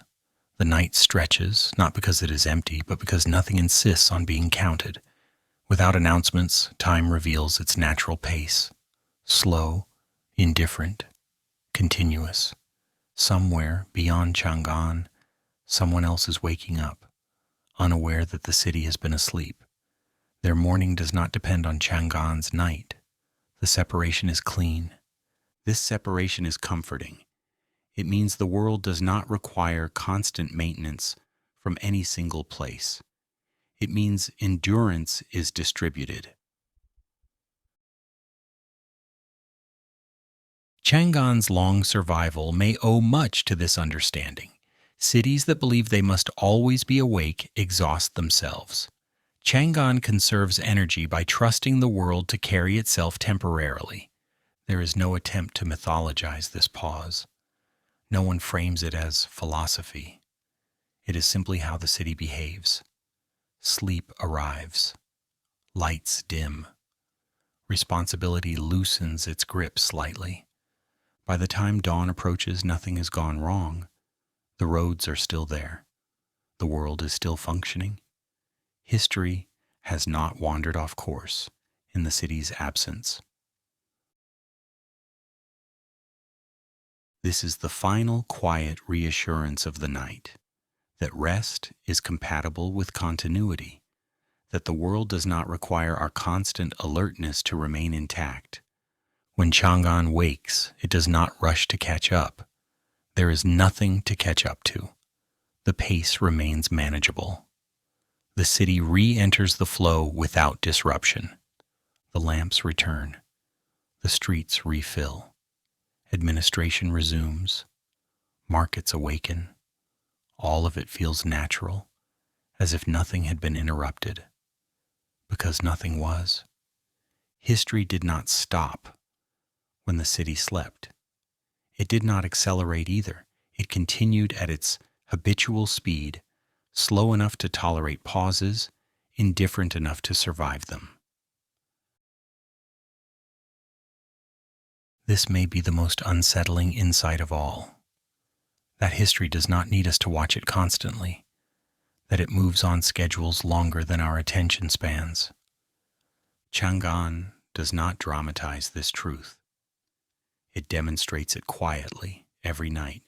The night stretches, not because it is empty, but because nothing insists on being counted. Without announcements, time reveals its natural pace. Slow, indifferent, continuous. Somewhere beyond Chang'an, someone else is waking up, unaware that the city has been asleep. Their morning does not depend on Chang'an's night. The separation is clean. This separation is comforting. It means the world does not require constant maintenance from any single place. It means endurance is distributed. Chang'an's long survival may owe much to this understanding. Cities that believe they must always be awake exhaust themselves. Chang'an conserves energy by trusting the world to carry itself temporarily. There is no attempt to mythologize this pause. No one frames it as philosophy. It is simply how the city behaves. Sleep arrives. Lights dim. Responsibility loosens its grip slightly. By the time dawn approaches, nothing has gone wrong. The roads are still there. The world is still functioning. History has not wandered off course in the city's absence. This is the final quiet reassurance of the night, that rest is compatible with continuity, that the world does not require our constant alertness to remain intact. When Chang'an wakes, it does not rush to catch up. There is nothing to catch up to. The pace remains manageable. The city re-enters the flow without disruption. The lamps return. The streets refill. Administration resumes. Markets awaken. All of it feels natural, as if nothing had been interrupted. Because nothing was. History did not stop when the city slept. It did not accelerate either. It continued at its habitual speed, slow enough to tolerate pauses, indifferent enough to survive them. This may be the most unsettling insight of all. That history does not need us to watch it constantly, that it moves on schedules longer than our attention spans. Chang'an does not dramatize this truth. It demonstrates it quietly, every night,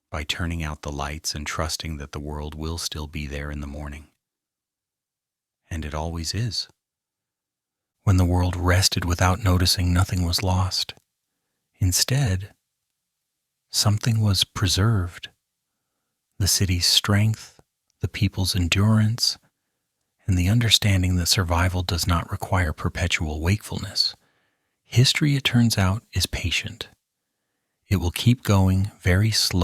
by turning out the lights and trusting that the world will still be there in the morning. And it always is. When the world rested without noticing, nothing was lost. Instead, something was preserved. The city's strength, the people's endurance, and the understanding that survival does not require perpetual wakefulness. History, it turns out, is patient. It will keep going very slowly.